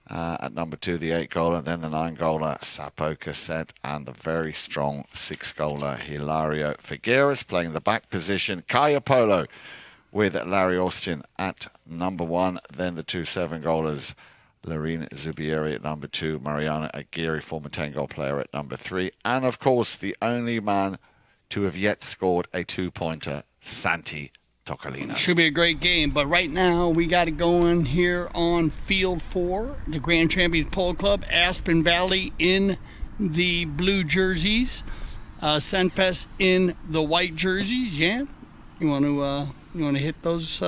at number 2, the 8-goaler. Then the 9-goaler, Sapo Cassette. And the very strong 6-goaler, Hilario Figueres, playing the back position. Kaya Polo with Larry Austin at number 1. Then the 2 7-goalers, Lorene Zubieri at number 2, Mariana Aguirre, former 10-goal player, at number 3. And, of course, the only man to have yet scored a 2-pointer, Santi Toccolino. Should be a great game, but right now we got it going here on Field 4, the Grand Champions Polo Club, Aspen Valley in the blue jerseys, Senvest in the white jerseys. Jan, you want to hit those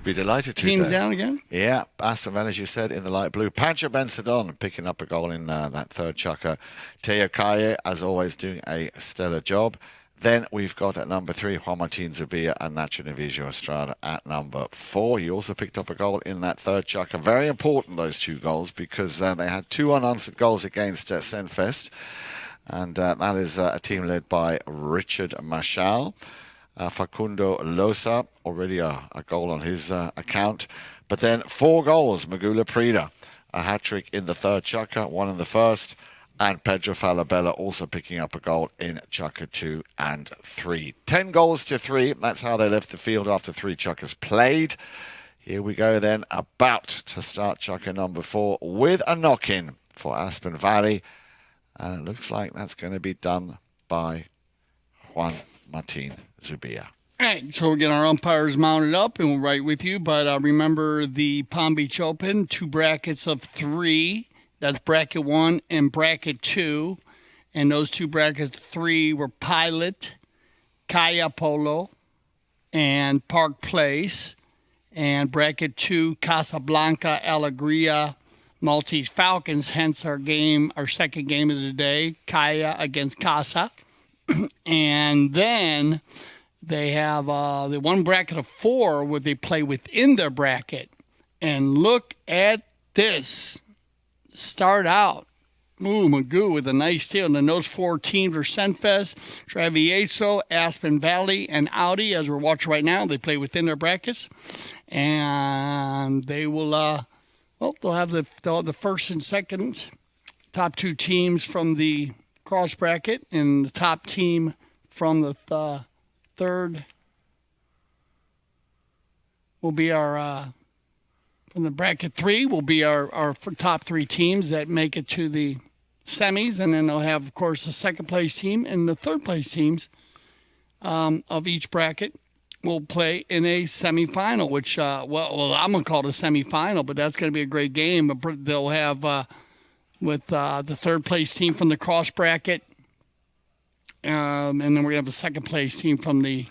Be delighted to. teams down again? Yeah, Aspen Valley, as you said, in the light blue. Pancho Bensadon picking up a goal in that third chukker. Teo Kaye, as always, doing a stellar job. Then we've got at number 3, Juan Martin Zubia and Nacho Navijo Estrada at number 4. He also picked up a goal in that third chukker. Very important, those 2 goals, because they had 2 unanswered goals against Senvest. And that is a team led by Richard Machal. Facundo Losa, already a goal on his account. But then 4 goals, Magula Prida, a hat-trick in the third chukker, 1 in the first. And Pedro Falabella also picking up a goal in chukker 2 and 3. 10 goals to 3. That's how they left the field after 3 chukkers played. Here we go then, about to start chukker number 4 with a knock-in for Aspen Valley. And it looks like that's going to be done by Juan Martin Zubia. All right, so we're getting our umpires mounted up, and we're right with you. But remember the Palm Beach Open, 2 brackets of 3. That's bracket 1 and bracket 2. And those 2 brackets, 3 were Pilot, Kaya Polo, and Park Place. And bracket 2, Casablanca, Alegria, Maltese Falcons, hence our second game of the day, Kaya against Casa. And then they have the one bracket of 4 where they play within their bracket. And look at this. Start out. Ooh, Magoo with a nice steal. And then those 4 teams are Senvest, Travieso, Aspen Valley, and Audi. As we're watching right now, they play within their brackets. And they will, they'll have the first and second top 2 teams from the cross bracket, and the top team from the third will be our from the bracket 3 will be our top 3 teams that make it to the semis, and then they'll have, of course, the second place team and the third place teams of each bracket will play in a semifinal, which I'm gonna call it a semifinal, but that's going to be a great game. They'll have with the third place team from the cross bracket, and then we're gonna have the second place team from the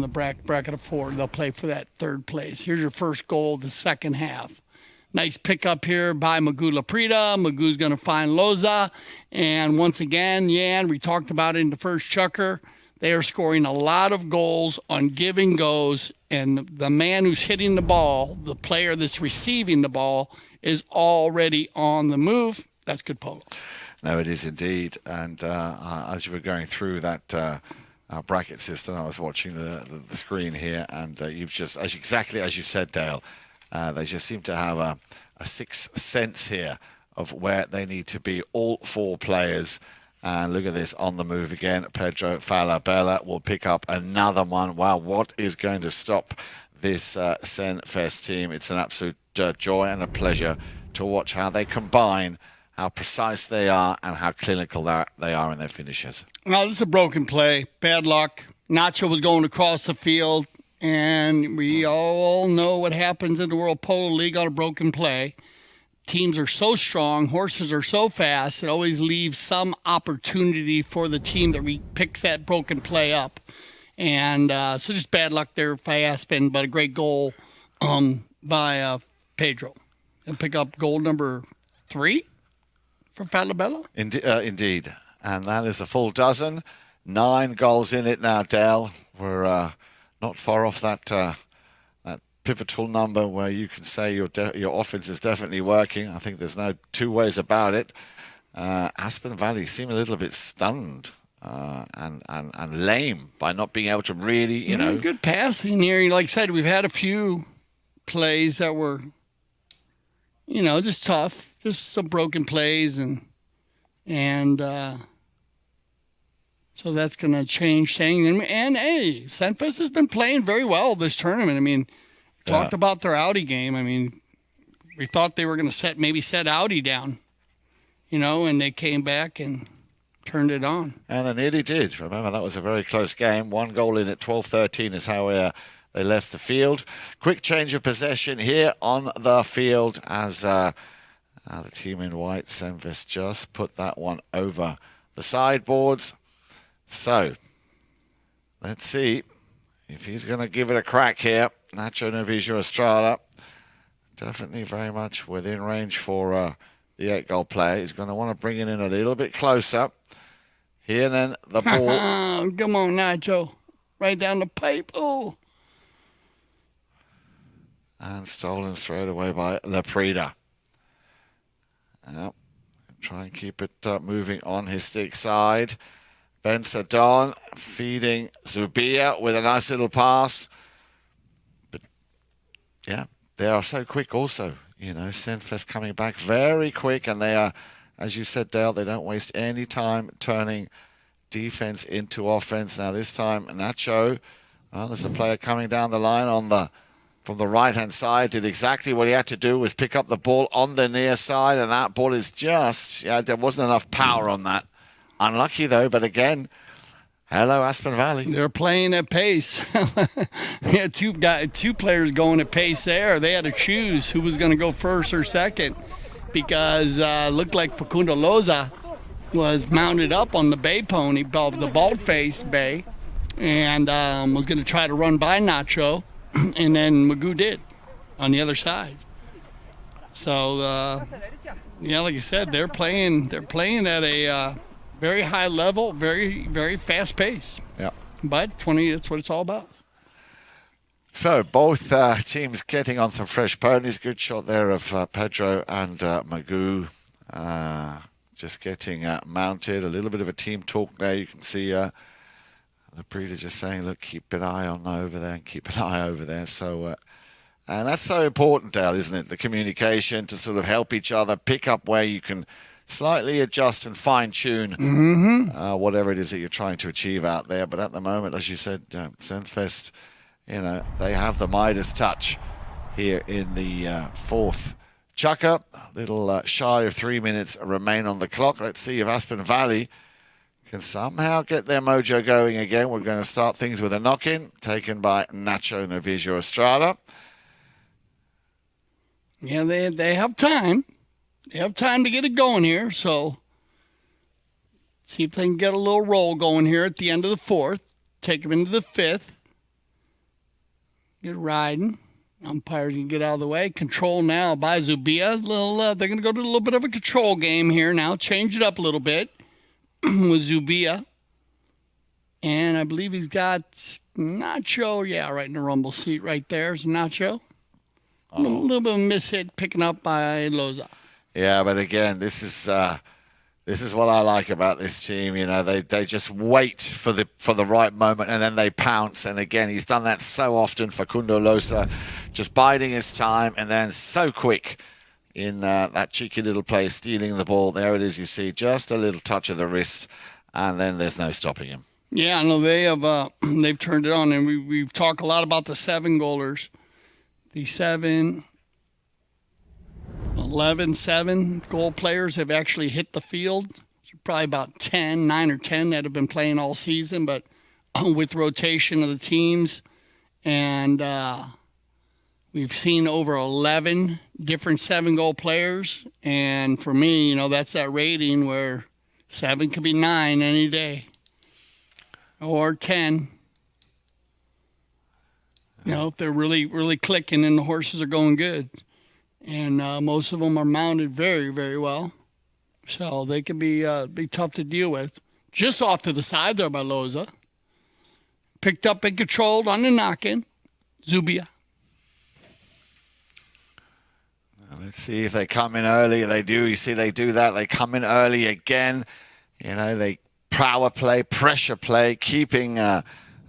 bracket of 4. They'll play for that third place. Here's your first goal of the second half. Nice pickup here by Magula Prida. Magoo's going to find Loza. And once again, Jan, we talked about it in the first chukker. They are scoring a lot of goals on give and goes. And the man who's hitting the ball, the player that's receiving the ball, is already on the move. That's good polo. No, it is indeed. And as you were going through that bracket system, I was watching the screen here, and you've just, exactly as you said, Dale, they just seem to have a sixth sense here of where they need to be, all 4 players. And look at this, on the move again. Pedro Falabella will pick up another one. Wow, what is going to stop this Senvest team? It's an absolute joy and a pleasure to watch how they combine, how precise they are, and how clinical they are in their finishes. Now, this is a broken play. Bad luck. Nacho was going across the field, and we all know what happens in the World Polo League on a broken play. Teams are so strong, horses are so fast, it always leaves some opportunity for the team that picks that broken play up. And so just bad luck there by Aspen, but a great goal by Pedro. He'll pick up goal number 3 for Falabella. Indeed. And that is a full dozen. 9 goals in it now, Dale. We're not far off that that pivotal number where you can say your offense is definitely working. I think there's no two ways about it. Aspen Valley seem a little bit stunned and lame by not being able to really, you know. Good passing here. Like I said, we've had a few plays that were, you know, just tough. Just some broken plays and so that's going to change things. And hey, Senvest has been playing very well this tournament. I mean, talked about their Audi game. I mean, we thought they were going to maybe set Audi down, you know, and they came back and turned it on. And they nearly did. Remember, that was a very close game. 1 goal in at 12-13 is how they left the field. Quick change of possession here on the field as the team in white, Senvest, just put that one over the sideboards. So, let's see if he's going to give it a crack here. Nacho Novicio Estrada, definitely very much within range for the 8-goal player. He's going to want to bring it in a little bit closer. Here then, the ball. Come on, Nacho. Right down the pipe. Oh. And stolen straight away by Laprida. Yep. Try and keep it moving on his stick side. Ben Sadon feeding Zubia with a nice little pass. But, yeah, they are so quick also. You know, Senvest coming back very quick, and they are, as you said, Dale, they don't waste any time turning defense into offense. Now, this time, Nacho, there's a player coming down the line from the right-hand side, did exactly what he had to do, was pick up the ball on the near side, and that ball is just, there wasn't enough power on that. Unlucky, though, but again, hello, Aspen Valley. They're playing at pace. We had two players going at pace there. They had to choose who was going to go first or second because looked like Facundo Loza was mounted up on the bay pony, the bald-faced bay, and was going to try to run by Nacho, and then Magoo did on the other side. So, like you said, they're playing at a very high level, very, very fast pace. Yeah. But 20, that's what it's all about. So both teams getting on some fresh ponies. Good shot there of Pedro and Magoo. Just getting mounted. A little bit of a team talk there. You can see Laprida just saying, look, keep an eye on over there and keep an eye over there. So, and that's so important, Dale, isn't it? The communication to sort of help each other, pick up where you can slightly adjust and fine-tune whatever it is that you're trying to achieve out there. But at the moment, as you said, Senvest, you know, they have the Midas touch here in the fourth. Chukker, a little shy of 3 minutes remain on the clock. Let's see if Aspen Valley can somehow get their mojo going again. We're going to start things with a knock-in taken by Nacho Novicio Estrada. Yeah, they have time. They have time to get it going here, so see if they can get a little roll going here at the end of the fourth. Take them into the fifth. Get riding. Umpires can get out of the way. Control now by Zubia. They're going to go to a little bit of a control game here now. Change it up a little bit with Zubia. And I believe he's got Nacho. Yeah, right in the rumble seat right there is Nacho. A little bit of a mishit picking up by Loza. Yeah, but again, this is what I like about this team. You know, they just wait for the right moment and then they pounce. And again, he's done that so often. Facundo Loza just biding his time and then so quick in that cheeky little play, stealing the ball. There it is. You see, just a little touch of the wrist, and then there's no stopping him. Yeah, no, they have. They've turned it on, and we've talked a lot about the 7-goalers, the 7 goal players have actually hit the field. There's probably about 9 or 10 that have been playing all season, but with rotation of the teams. And we've seen over 11 different 7-goal players. And for me, you know, that's that rating where 7 could be 9 any day or 10. You know, if they're really, really clicking and the horses are going good. And most of them are mounted very, very well. So they can be tough to deal with. Just off to the side there by Loza. Picked up and controlled on the knock-in. Zubia. Let's see if they come in early. They do. You see they do that. They come in early again. You know, they power play, pressure play, keeping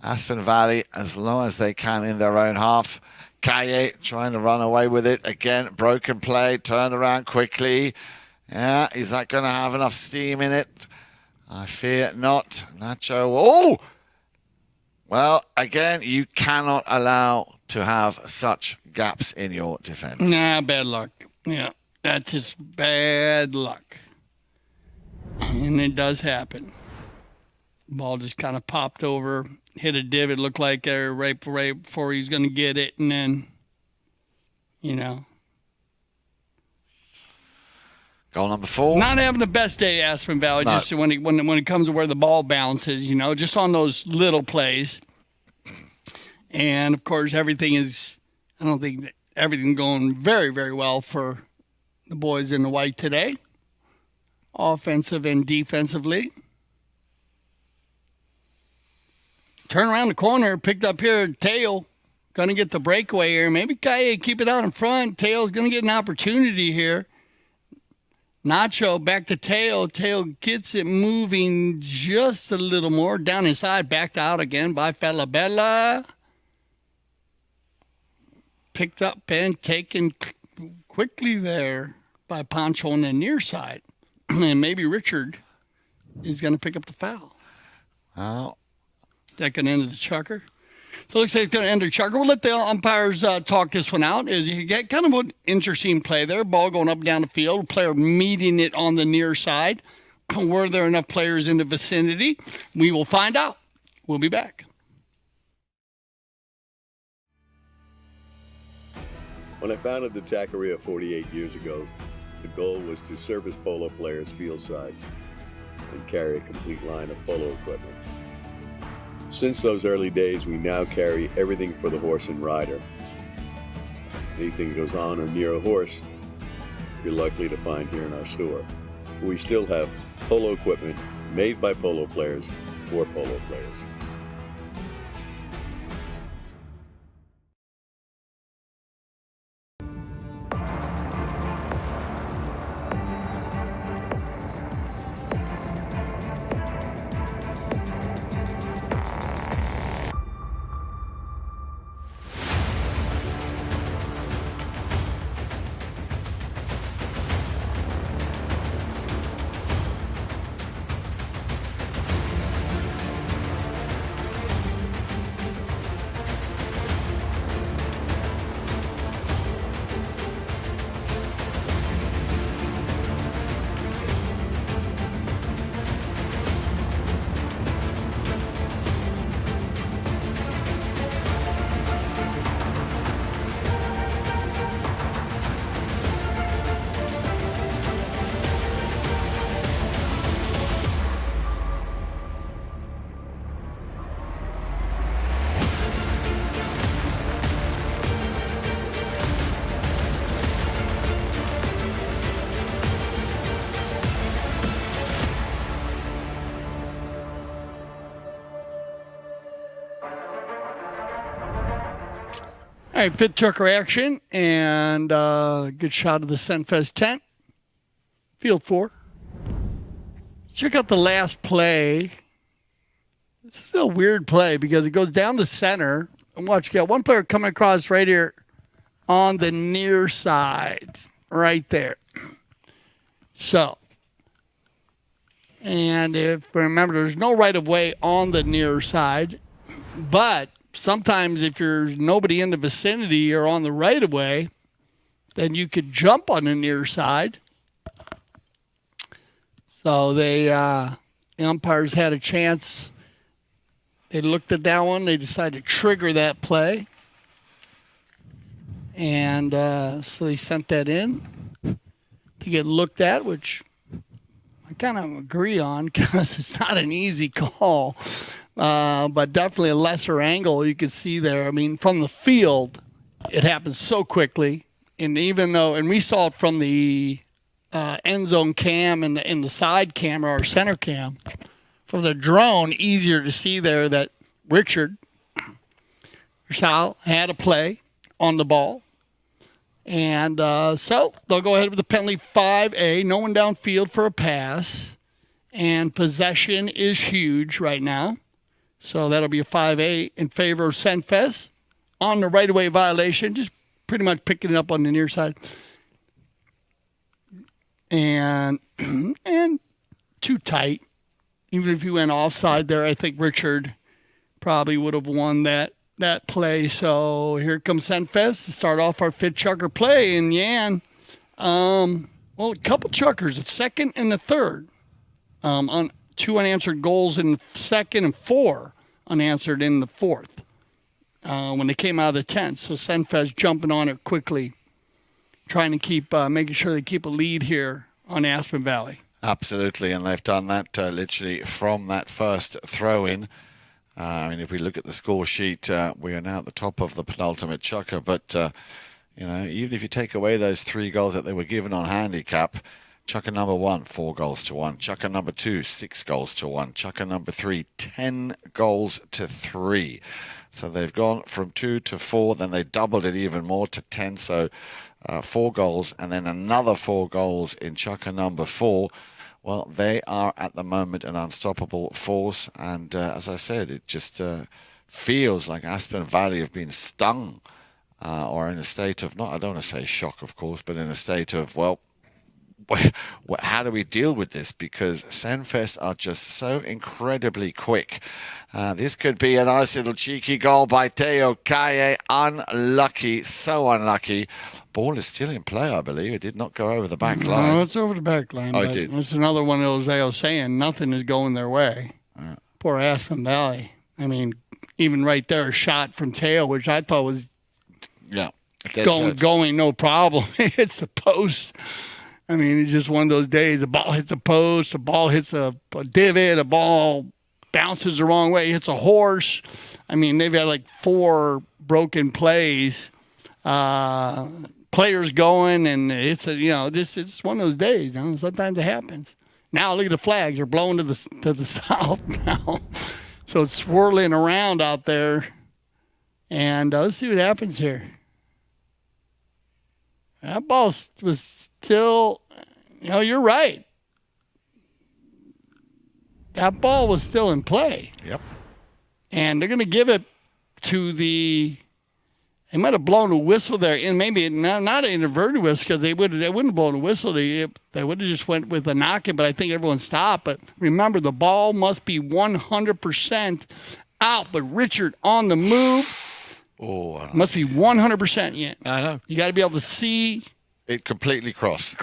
Aspen Valley as low as they can in their own half. Kaye trying to run away with it. Again, broken play, turned around quickly. Yeah, is that going to have enough steam in it? I fear not. Nacho. Oh! Well, again, you cannot allow to have such gaps in your defense. Nah, bad luck. Yeah, that's just bad luck. And it does happen. Ball just kind of popped over, hit a divot, looked like right before he was going to get it, and then, you know. Goal number 4. Not having the best day, Aspen Valley, No. just when it comes to where the ball bounces, you know, just on those little plays. And, of course, everything is, I don't think that everything going very, very well for the boys in the white today, offensive and defensively. Turn around the corner, picked up here, Teo, going to get the breakaway here. Maybe Kaye keep it out in front. Teo's going to get an opportunity here. Nacho back to Teo. Teo gets it moving just a little more. Down inside, backed out again by Falabella. Picked up and taken quickly there by Pancho on the near side. And maybe Richard is going to pick up the foul. Oh. That can end the Chukker. So it looks like it's going to end the Chukker. We'll let the umpires talk this one out. As you get kind of an interesting play there. Ball going up and down the field. Player meeting it on the near side. Were there enough players in the vicinity? We will find out. We'll be back. When I founded the Taqueria 48 years ago, the goal was to service polo players fieldside and carry a complete line of polo equipment. Since those early days, we now carry everything for the horse and rider. Anything that goes on or near a horse, you're likely to find here in our store. We still have polo equipment made by polo players for polo players. All right, fit Chukker action and good shot of the Senvest tent. Field 4. Check out the last play. This is a weird play because it goes down the center. And watch, you got one player coming across right here on the near side, right there. So, and if remember, there's no right of way on the near side, but sometimes if there's nobody in the vicinity or on the right of way, then you could jump on the near side. So the umpires had a chance. They looked at that one. They decided to trigger that play. And so they sent that in to get looked at, which I kind of agree on because it's not an easy call. But definitely a lesser angle you could see there. I mean, from the field, it happens so quickly. And even though, and we saw it from the end zone cam and the side camera or center cam. From the drone, easier to see there that Richard Rashal had a play on the ball. And so they'll go ahead with the penalty 5A. No one downfield for a pass. And possession is huge right now. So that'll be a 5A in favor of Senvest. On the right-of-way violation, just pretty much picking it up on the near side. And too tight. Even if you went offside there, I think Richard probably would have won that play. So here comes Senvest to start off our fifth Chukker play. And Yan, well, a couple Chukkers, the second and the third. On 2 unanswered goals in the second and 4 unanswered in the fourth when they came out of the 10th. So Senvest jumping on it quickly, trying to keep, making sure they keep a lead here on Aspen Valley. Absolutely, and they've done that literally from that first throw-in. I mean, if we look at the score sheet, we are now at the top of the penultimate Chukker. But, you know, even if you take away those 3 goals that they were given on handicap, Chukker number 1, 4 goals to 1. Chukker number 2, 6 goals to 1. Chukker number 3, 10 goals to 3. So they've gone from 2 to 4, then they doubled it even more to 10. So 4 goals, and then another 4 goals in Chukker number 4. Well, they are at the moment an unstoppable force. And as I said, it just feels like Aspen Valley have been stung or in a state of, not, I don't want to say shock, of course, but in a state of, well, how do we deal with this? Because Senvest are just so incredibly quick. This could be a nice little cheeky goal by Teo Kaye. Unlucky, so unlucky. Ball is still in play, I believe. It did not go over the back line. No, it's over the back line. Oh, it did. It's another one of those I was saying, nothing is going their way. Poor Aspen Valley. I mean, even right there, a shot from Teo, which I thought was going no problem. It's the post. I mean, it's just one of those days. The ball hits a post, the ball hits a divot, the ball bounces the wrong way, hits a horse. I mean, they've had like 4 broken plays. Players going, and it's it's one of those days. You know, sometimes it happens. Now look at the flags; they're blowing to the south now, so it's swirling around out there. And let's see what happens here. That ball was still, you're right. That ball was still in play. Yep. And they're going to give it to they might have blown a whistle there, and maybe not an inverted whistle because they wouldn't have blown a whistle. They would have just went with a knocking, but I think everyone stopped. But remember, the ball must be 100% out. But Richard on the move. Oh, must be 100%. Yeah, I know. You got to be able to see it completely cross,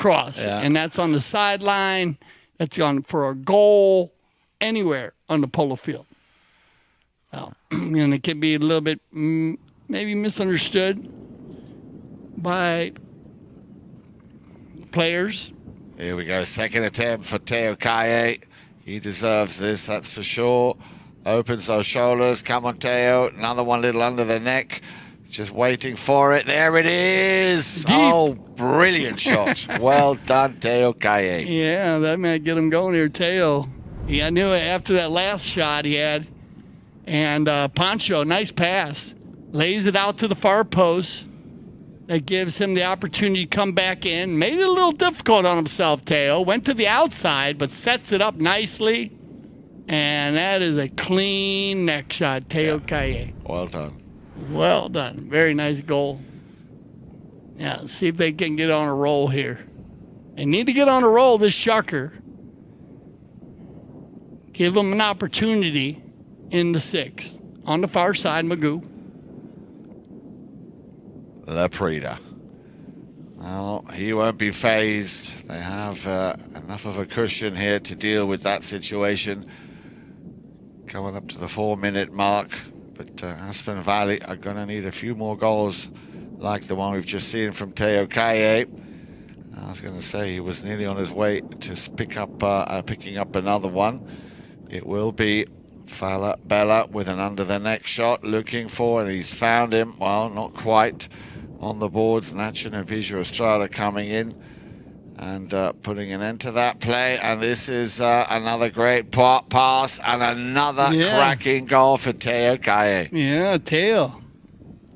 yeah. And that's on the sideline. That's on for a goal anywhere on the Polo field. Well, and it can be a little bit maybe misunderstood by players. Here we go. Second attempt for Teo Kaye. He deserves this, that's for sure. Opens those shoulders. Come on, Teo. Another one little under the neck. Just waiting for it. There it is. Deep. Oh, brilliant shot. Well done, Teo Kaye. Yeah, that might get him going here, Teo. I knew it after that last shot he had. And Pancho, nice pass. Lays it out to the far post. That gives him the opportunity to come back in. Made it a little difficult on himself, Teo. Went to the outside, but sets it up nicely. And that is a clean neck shot, Teo Kaye. Well done. Well done. Very nice goal. Yeah, see if they can get on a roll here. They need to get on a roll, this Chukker. Give them an opportunity in the 6th. On the far side, Magoo. Laprida. Well, he won't be phased. They have enough of a cushion here to deal with that situation. Coming up to the 4-minute mark. But Aspen Valley are going to need a few more goals like the one we've just seen from Teo Kaye. I was going to say he was nearly on his way to picking up another one. It will be Bella with an under-the-neck shot looking for, and he's found him. Well, not quite on the boards. Nacho and Visual Estrada coming in. and putting an end to that play. And this is another great pass and another cracking goal for Teo Kaye. Yeah, Teo.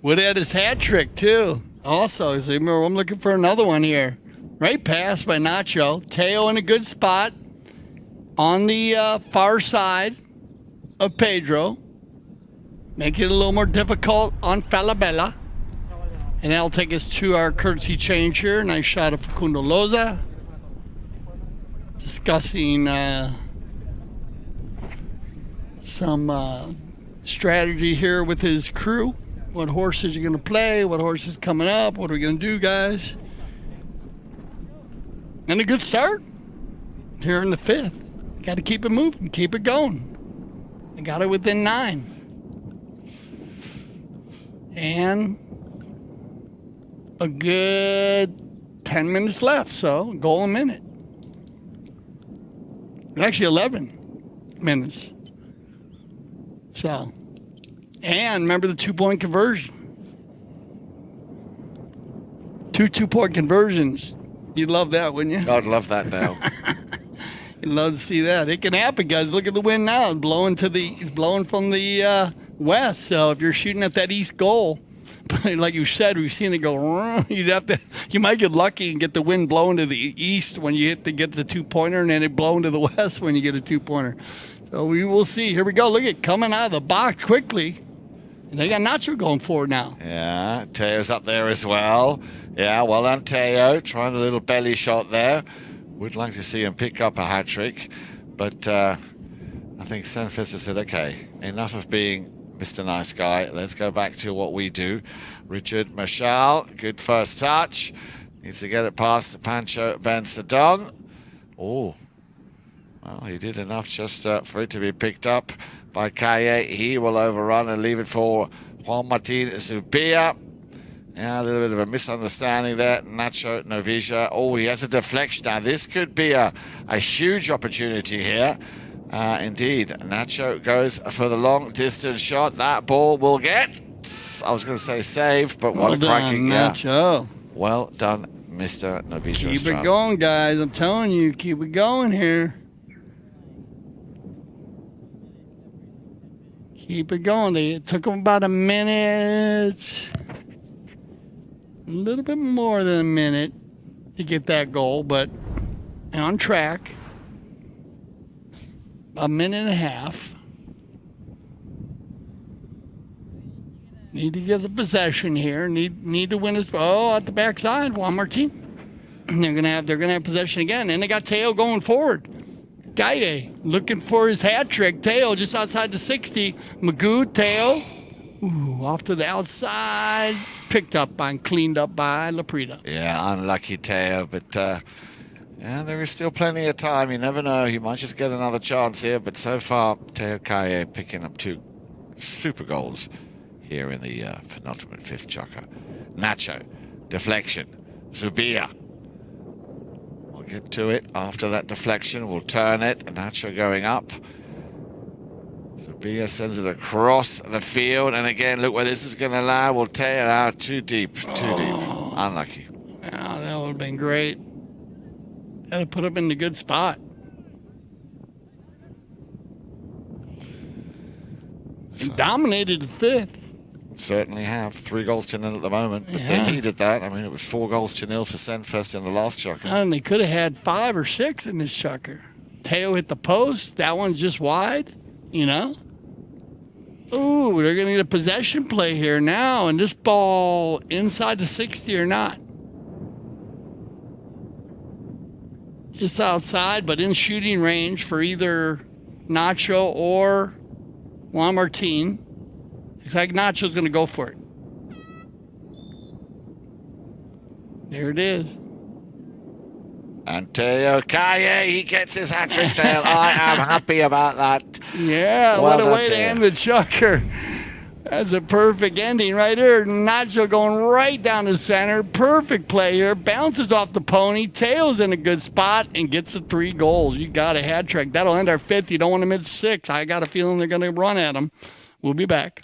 Would have had his hat trick, too. Also, so I'm looking for another one here. Right pass by Nacho. Teo in a good spot on the far side of Pedro. Make it a little more difficult on Falabella. And that'll take us to our courtesy change here. Nice shot of Facundo Loza. Discussing some strategy here with his crew. What horses are going to play, what horses coming up, what are we going to do, guys? And a good start here in the 5th. Got to keep it moving, keep it going. I got it within 9. And a good 10 minutes left, so goal a minute. Actually 11 minutes. So, and remember the 2-point conversion. 2 2-point conversions. You'd love that, wouldn't you? I'd love that now. You'd love to see that. It can happen, guys. Look at the wind now. It's blowing from the west. So if you're shooting at that east goal, like you said, we've seen it go. You might get lucky and get the wind blowing to the east when you get the 2-pointer, and then it blowing to the west when you get a 2-pointer. So we will see. Here we go. Look at coming out of the box quickly. And they got Nacho going forward now. Yeah, Teo's up there as well. Yeah, well done, Teo. Trying a little belly shot there. Would like to see him pick up a hat trick. But I think Senvest has said, okay, enough of being Mr. Nice Guy. Let's go back to what we do. Richard Marshall, good first touch. Needs to get it past Pancho Ben-Sadon. Oh, well, he did enough just for it to be picked up by Kaye. He will overrun and leave it for Juan Martin Zubia. Yeah, a little bit of a misunderstanding there. Nacho Novisia. Oh, he has a deflection. Now, this could be a huge opportunity here. Indeed, Nacho goes for the long distance shot. That ball will get, I was going to say save, but what a cracking, Nacho. Well done, Mr. Novisia. Keep it going, guys. I'm telling you, keep it going here. Keep it going. It took them about a minute, a little bit more than a minute to get that goal, but on track. A minute and a half. Need to get the possession here. Need to win his. Oh, at the backside, Juan Martin. They're gonna have possession again, and they got Teo going forward. Gaye looking for his hat trick. Teo just outside the 60. Magoo, Teo. Ooh, off to the outside. Picked up and cleaned up by Laprida. Yeah, unlucky Teo, but yeah, there is still plenty of time. You never know. He might just get another chance here. But so far, Teo Kaye picking up 2 super goals here in the penultimate 5th Chukker. Nacho, deflection. Zubia. We'll get to it after that deflection. We'll turn it. Nacho going up. Zubia sends it across the field. And again, look where this is going to land. We'll tear it out. Too deep. Unlucky. Yeah, that would have been great. Had to put him in a good spot. He dominated the 5th. Certainly have. 3-0 at the moment. But they needed that. I mean, it was 4-0 for Senvest in the last Chukker. And they could have had 5 or 6 in this Chukker. Teo hit the post. That one's just wide, you know? Ooh, they're going to need a possession play here now. And this ball inside the 60 or not. It's outside, but in shooting range for either Nacho or Juan Martin. Looks like Nacho's going to go for it. There it is. And Teo Kaye, he gets his hat-trick there. I am happy about that. Yeah, what a way to end the Chukker. That's a perfect ending right here. Nacho going right down the center. Perfect play here. Bounces off the pony. Teo's in a good spot and gets the 3 goals. You got a hat trick. That'll end our 5th. You don't want to miss 6. I got a feeling they're going to run at him. We'll be back.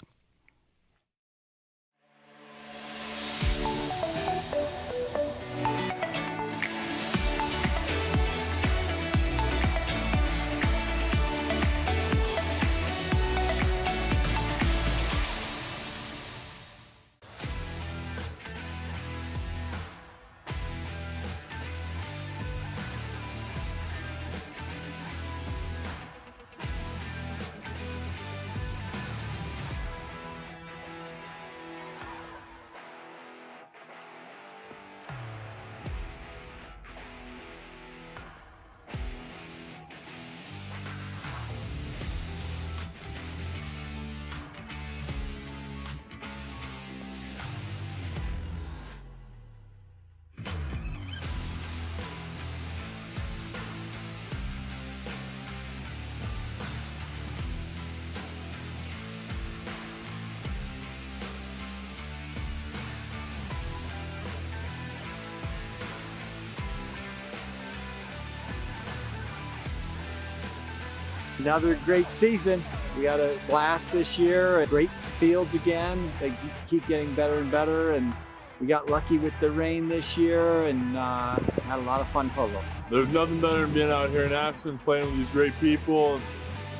Another great season. We had a blast this year. Great fields again. They keep getting better and better. And we got lucky with the rain this year and had a lot of fun polo. There's nothing better than being out here in Aspen playing with these great people.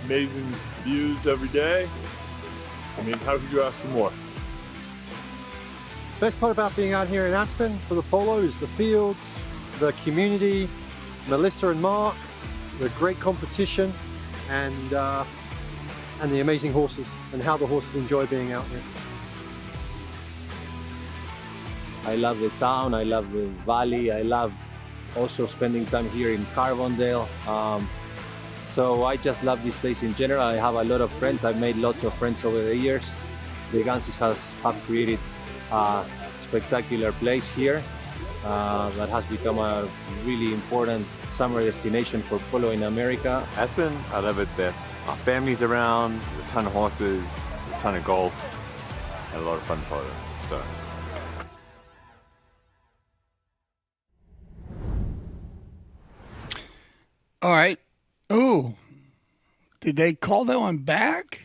Amazing views every day. I mean, how could you ask for more? Best part about being out here in Aspen for the polo is the fields, the community, Melissa and Mark, the great competition, and the amazing horses, and how the horses enjoy being out here. I love the town, I love the valley, I love also spending time here in Carbondale. So I just love this place in general. I have a lot of friends. I've made lots of friends over the years. The Ganses have created a spectacular place here that has become a really important summer destination for polo in America. Aspen, I love it that our family's around, there's a ton of horses, a ton of golf, and a lot of fun polo. So. All right. Ooh, did they call that one back?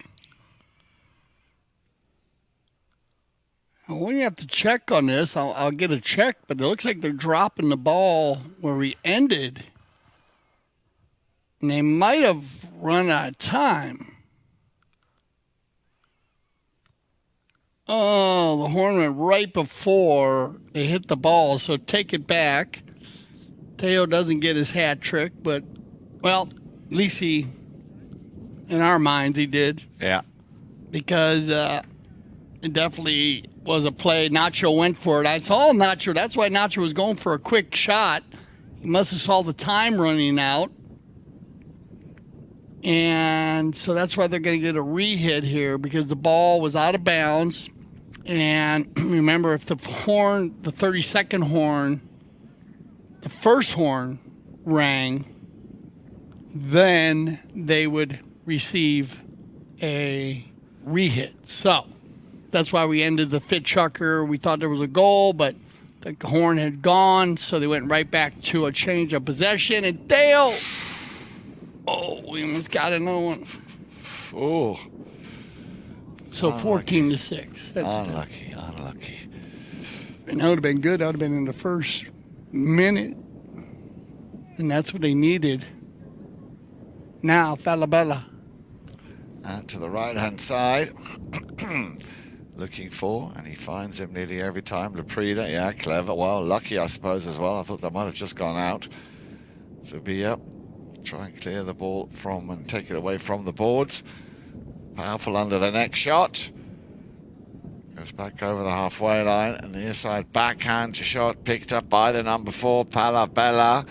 We have to check on this. I'll get a check, but it looks like they're dropping the ball where we ended. And they might have run out of time. Oh, the horn went right before they hit the ball, so take it back. Teo doesn't get his hat trick, but, well, at least he, in our minds, he did. Yeah. Because it definitely was a play. Nacho went for it. I saw Nacho. That's why Nacho was going for a quick shot. He must have saw the time running out. And so that's why they're going to get a re-hit here, because the ball was out of bounds. And remember, if the horn, the 32nd horn, the first horn rang, then they would receive a re-hit. So that's why we ended the fit chukker. We thought there was a goal, but the horn had gone, so they went right back to a change of possession. And Dale, oh, we almost got another one. Oh. So 14-6. Unlucky. And that would have been good. That would have been in the first minute. And that's what they needed. Now, Falabella. To the right-hand side. Looking for, and he finds him nearly every time. Leprida, yeah, clever. Well, lucky, I suppose, as well. I thought that might have just gone out. Zubia, try and clear the ball from and take it away from the boards. Powerful under the neck shot. Goes back over the halfway line, and the inside backhand shot picked up by the number 4, Palabella.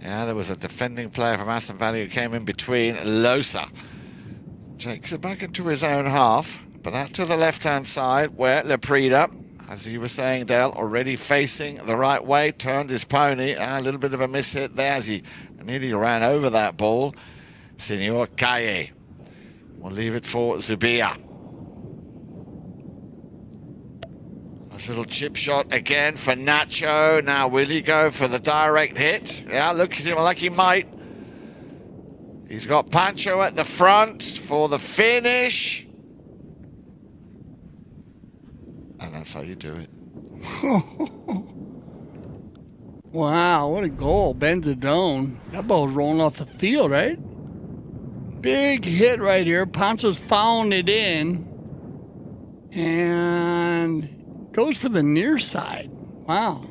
Yeah, there was a defending player from Aspen Valley who came in between. Losa takes it back into his own half, but out to the left-hand side where Leprida, as you were saying, Dale, already facing the right way, turned his pony. A little bit of a mishit there as he nearly ran over that ball. Senor Calle will leave it for Zubia. Nice little chip shot again for Nacho. Now will he go for the direct hit? Yeah, looks like he might. He's got Pancho at the front for the finish. And that's how you do it. Wow, what a goal. Benzadone. That ball's rolling off the field, right? Big hit right here. Pancho's found it in. And goes for the near side. Wow.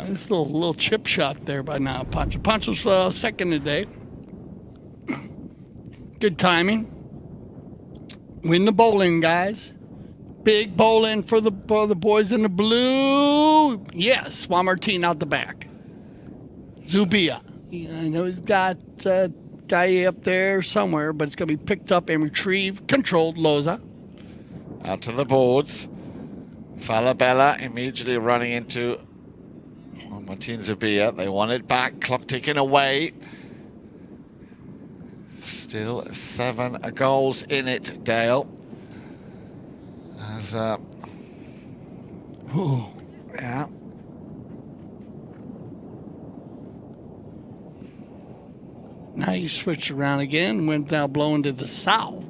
This little chip shot there by now, Pancho. Pancho's second today. Good timing. Win the bowling, guys. Big bowling for the boys in the blue. Yes, Juan Martin out the back. Zubia. I know he's got a guy up there somewhere, but it's going to be picked up and retrieved. Controlled, Loza. Out to the boards. Falabella immediately running into Juan Martin Zubia. They want it back. Clock ticking away. Still 7 goals in it, Dale. As, yeah. He switched around again, went now blowing to the south.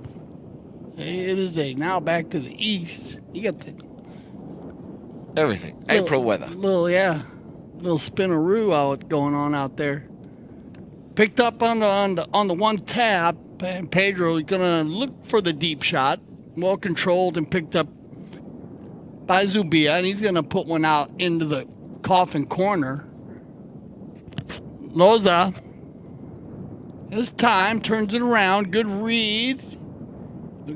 It is now back to the east. You got the Everything. April weather. Little spinaroo out going on out there. Picked up on the one tap, and Pedro is gonna look for the deep shot. Well controlled and picked up by Zubia, and he's gonna put one out into the coffin corner. Loza, this time turns it around. Good read.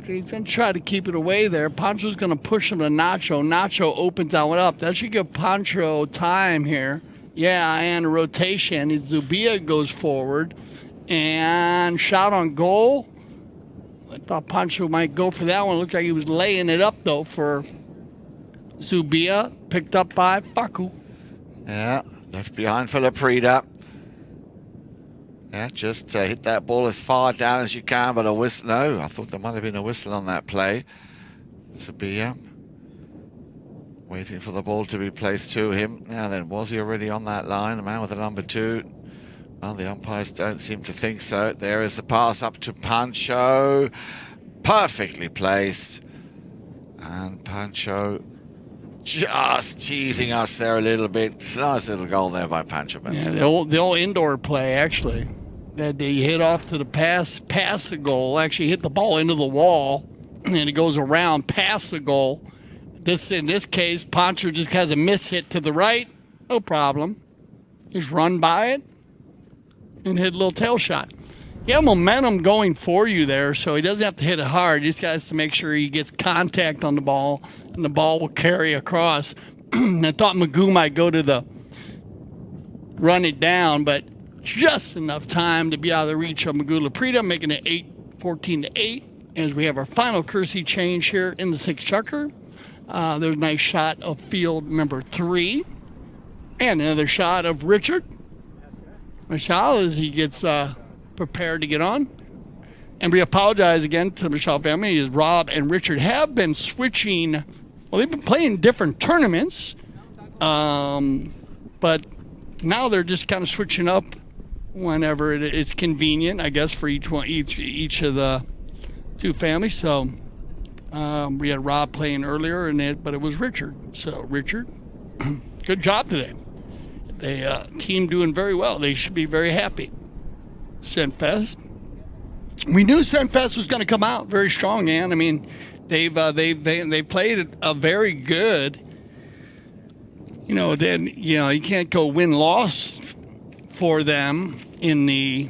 He's going to try to keep it away there. Pancho's going to push him to Nacho. Nacho opens that one up. That should give Pancho time here. Yeah, and a rotation. Zubia goes forward. And shot on goal. I thought Pancho might go for that one. Looked like he was laying it up, though, for Zubia. Picked up by Facu. Yeah, left behind for Laprida. Yeah, just hit that ball as far down as you can, but a whistle. No, I thought there might have been a whistle on that play. Zubia waiting for the ball to be placed to him. Now then, was he already on that line? The man with the number 2. Well, the umpires don't seem to think so. There is the pass up to Pancho. Perfectly placed. And Pancho just teasing us there a little bit. It's a nice little goal there by Pancho. Yeah, the old indoor play, actually. That they hit off to the pass the goal. Actually hit the ball into the wall, and it goes around past the goal. In this case, Pancho just has a miss hit to the right. No problem. Just run by it and hit a little tail shot. You have momentum going for you there, so he doesn't have to hit it hard. He just has to make sure he gets contact on the ball, and the ball will carry across. I thought Magoo might go to run it down, but just enough time to be out of the reach of Magoo Laprida, making it 14-8 as we have our final courtesy change here in the 6 Chukker. There's a nice shot of field number 3, and another shot of Richard Michal as he gets prepared to get on. And we apologize again to the Michal family, as Rob and Richard have been switching. Well, they've been playing different tournaments, but now they're just kind of switching up whenever it's convenient, I guess, for each of the 2 families. So we had Rob playing earlier, but it was Richard. So Richard, good job today. The team doing very well. They should be very happy. Senvest. We knew Senvest was going to come out very strong, Ann. I mean, they played a very good. You can't go win-loss for them in the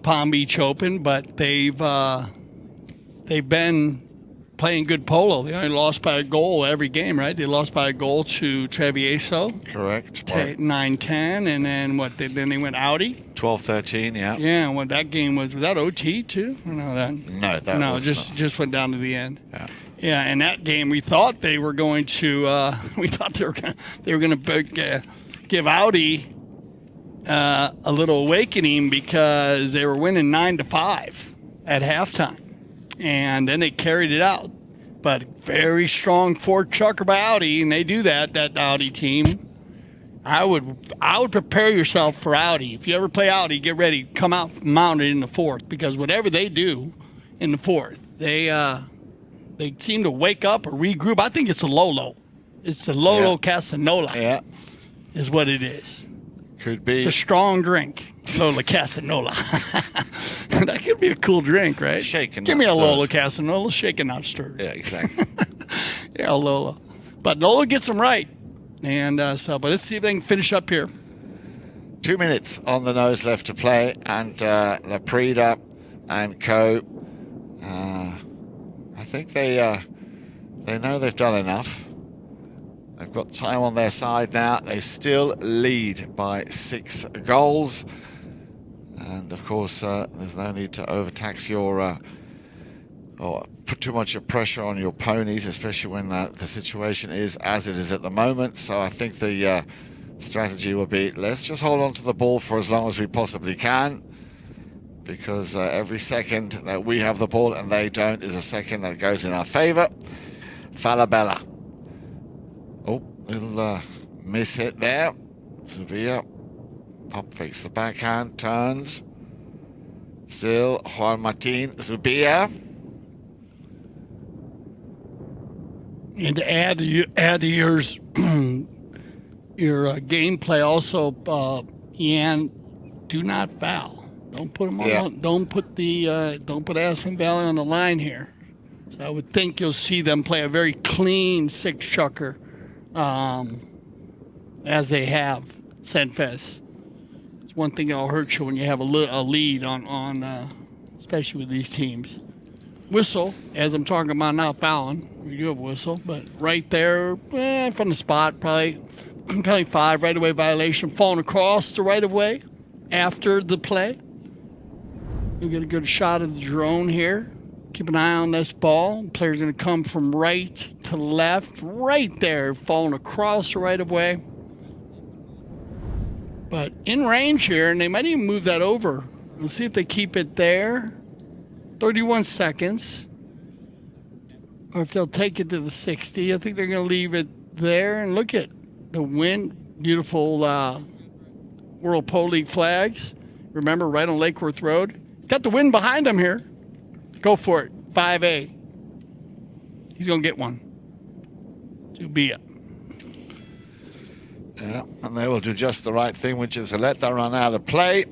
Palm Beach Open, but they've been playing good polo. They only lost by a goal every game, right? They lost by a goal to Travieso. Correct. 9-10, and then what? Then they went Audi. 12-13, yeah. Yeah, and what that game was that OT too? No, just went down to the end. Yeah. Yeah, and that game we thought they were going to. We thought they were going to give Audi a little awakening because they were winning 9-5 at halftime. And then they carried it out. But very strong 4 Chukker by Audi, and they do that Audi team. I would prepare yourself for Audi. If you ever play Audi, get ready. Come out mounted in the 4th, because whatever they do in the 4th, they seem to wake up or regroup. I think it's a Lolo. It's a Lolo Casanola. Yeah. Is what it is. Could be. It's a strong drink. Lola Casanola. That could be a cool drink, right? Shaken. Give me a Lola Casanola, shaken, not stirred. Yeah, exactly. Yeah, Lola. But Lola gets them right. And but let's see if they can finish up here. 2 minutes on the nose left to play, and Laprida and co. I think they know they've done enough. They've got time on their side now. They still lead by 6 goals. And of course, there's no need to overtax your or put too much pressure on your ponies, especially when the situation is as it is at the moment. So I think the strategy will be, let's just hold on to the ball for as long as we possibly can, because every second that we have the ball and they don't is a second that goes in our favor. Falabella. Oh, little miss hit there. Sevilla. Pump fakes the backhand, turns. Still Juan Martin Zubia. And to add to yours, your gameplay also, Ian, do not foul. Don't put them on. Don't put Aspen Valley on the line here. So I would think you'll see them play a very clean 6 chukker, as they have Senvest. It's one thing that'll hurt you when you have a lead on especially with these teams. Whistle, as I'm talking about not fouling. We do have a whistle, but right there from the spot, probably 5 right-of-way violation, falling across the right-of-way after the play. You'll get a good shot of the drone here. Keep an eye on this ball. The player's going to come from right to left, right there, falling across the right-of-way. But in range here, and they might even move that over. Let's see if they keep it there. 31 seconds. Or if they'll take it to the 60. I think they're going to leave it there. And look at the wind. Beautiful World Polo League flags. Remember, right on Lake Worth Road. Got the wind behind them here. Go for it. 5A. He's going to get one. To be it. Yeah, and they will do just the right thing, which is to let that run out of play.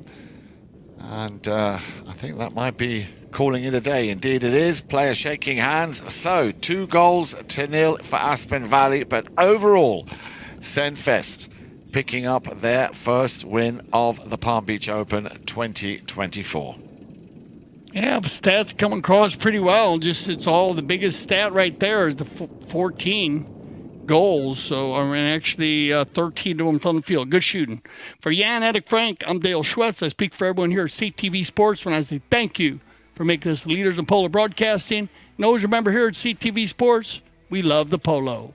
And I think that might be calling it a day. Indeed it is. Players shaking hands. So 2-0 for Aspen Valley. But overall, Senvest picking up their first win of the Palm Beach Open 2024. Yeah, stats come across pretty well. Just it's all the biggest stat right there is the 14 goals. So I mean, actually 13 to them from the field. Good shooting. For Jan, Edic, Frank, I'm Dale Schwetz. I speak for everyone here at CTV Sports when I say thank you for making us leaders in polo broadcasting. And always remember here at CTV Sports, we love the polo.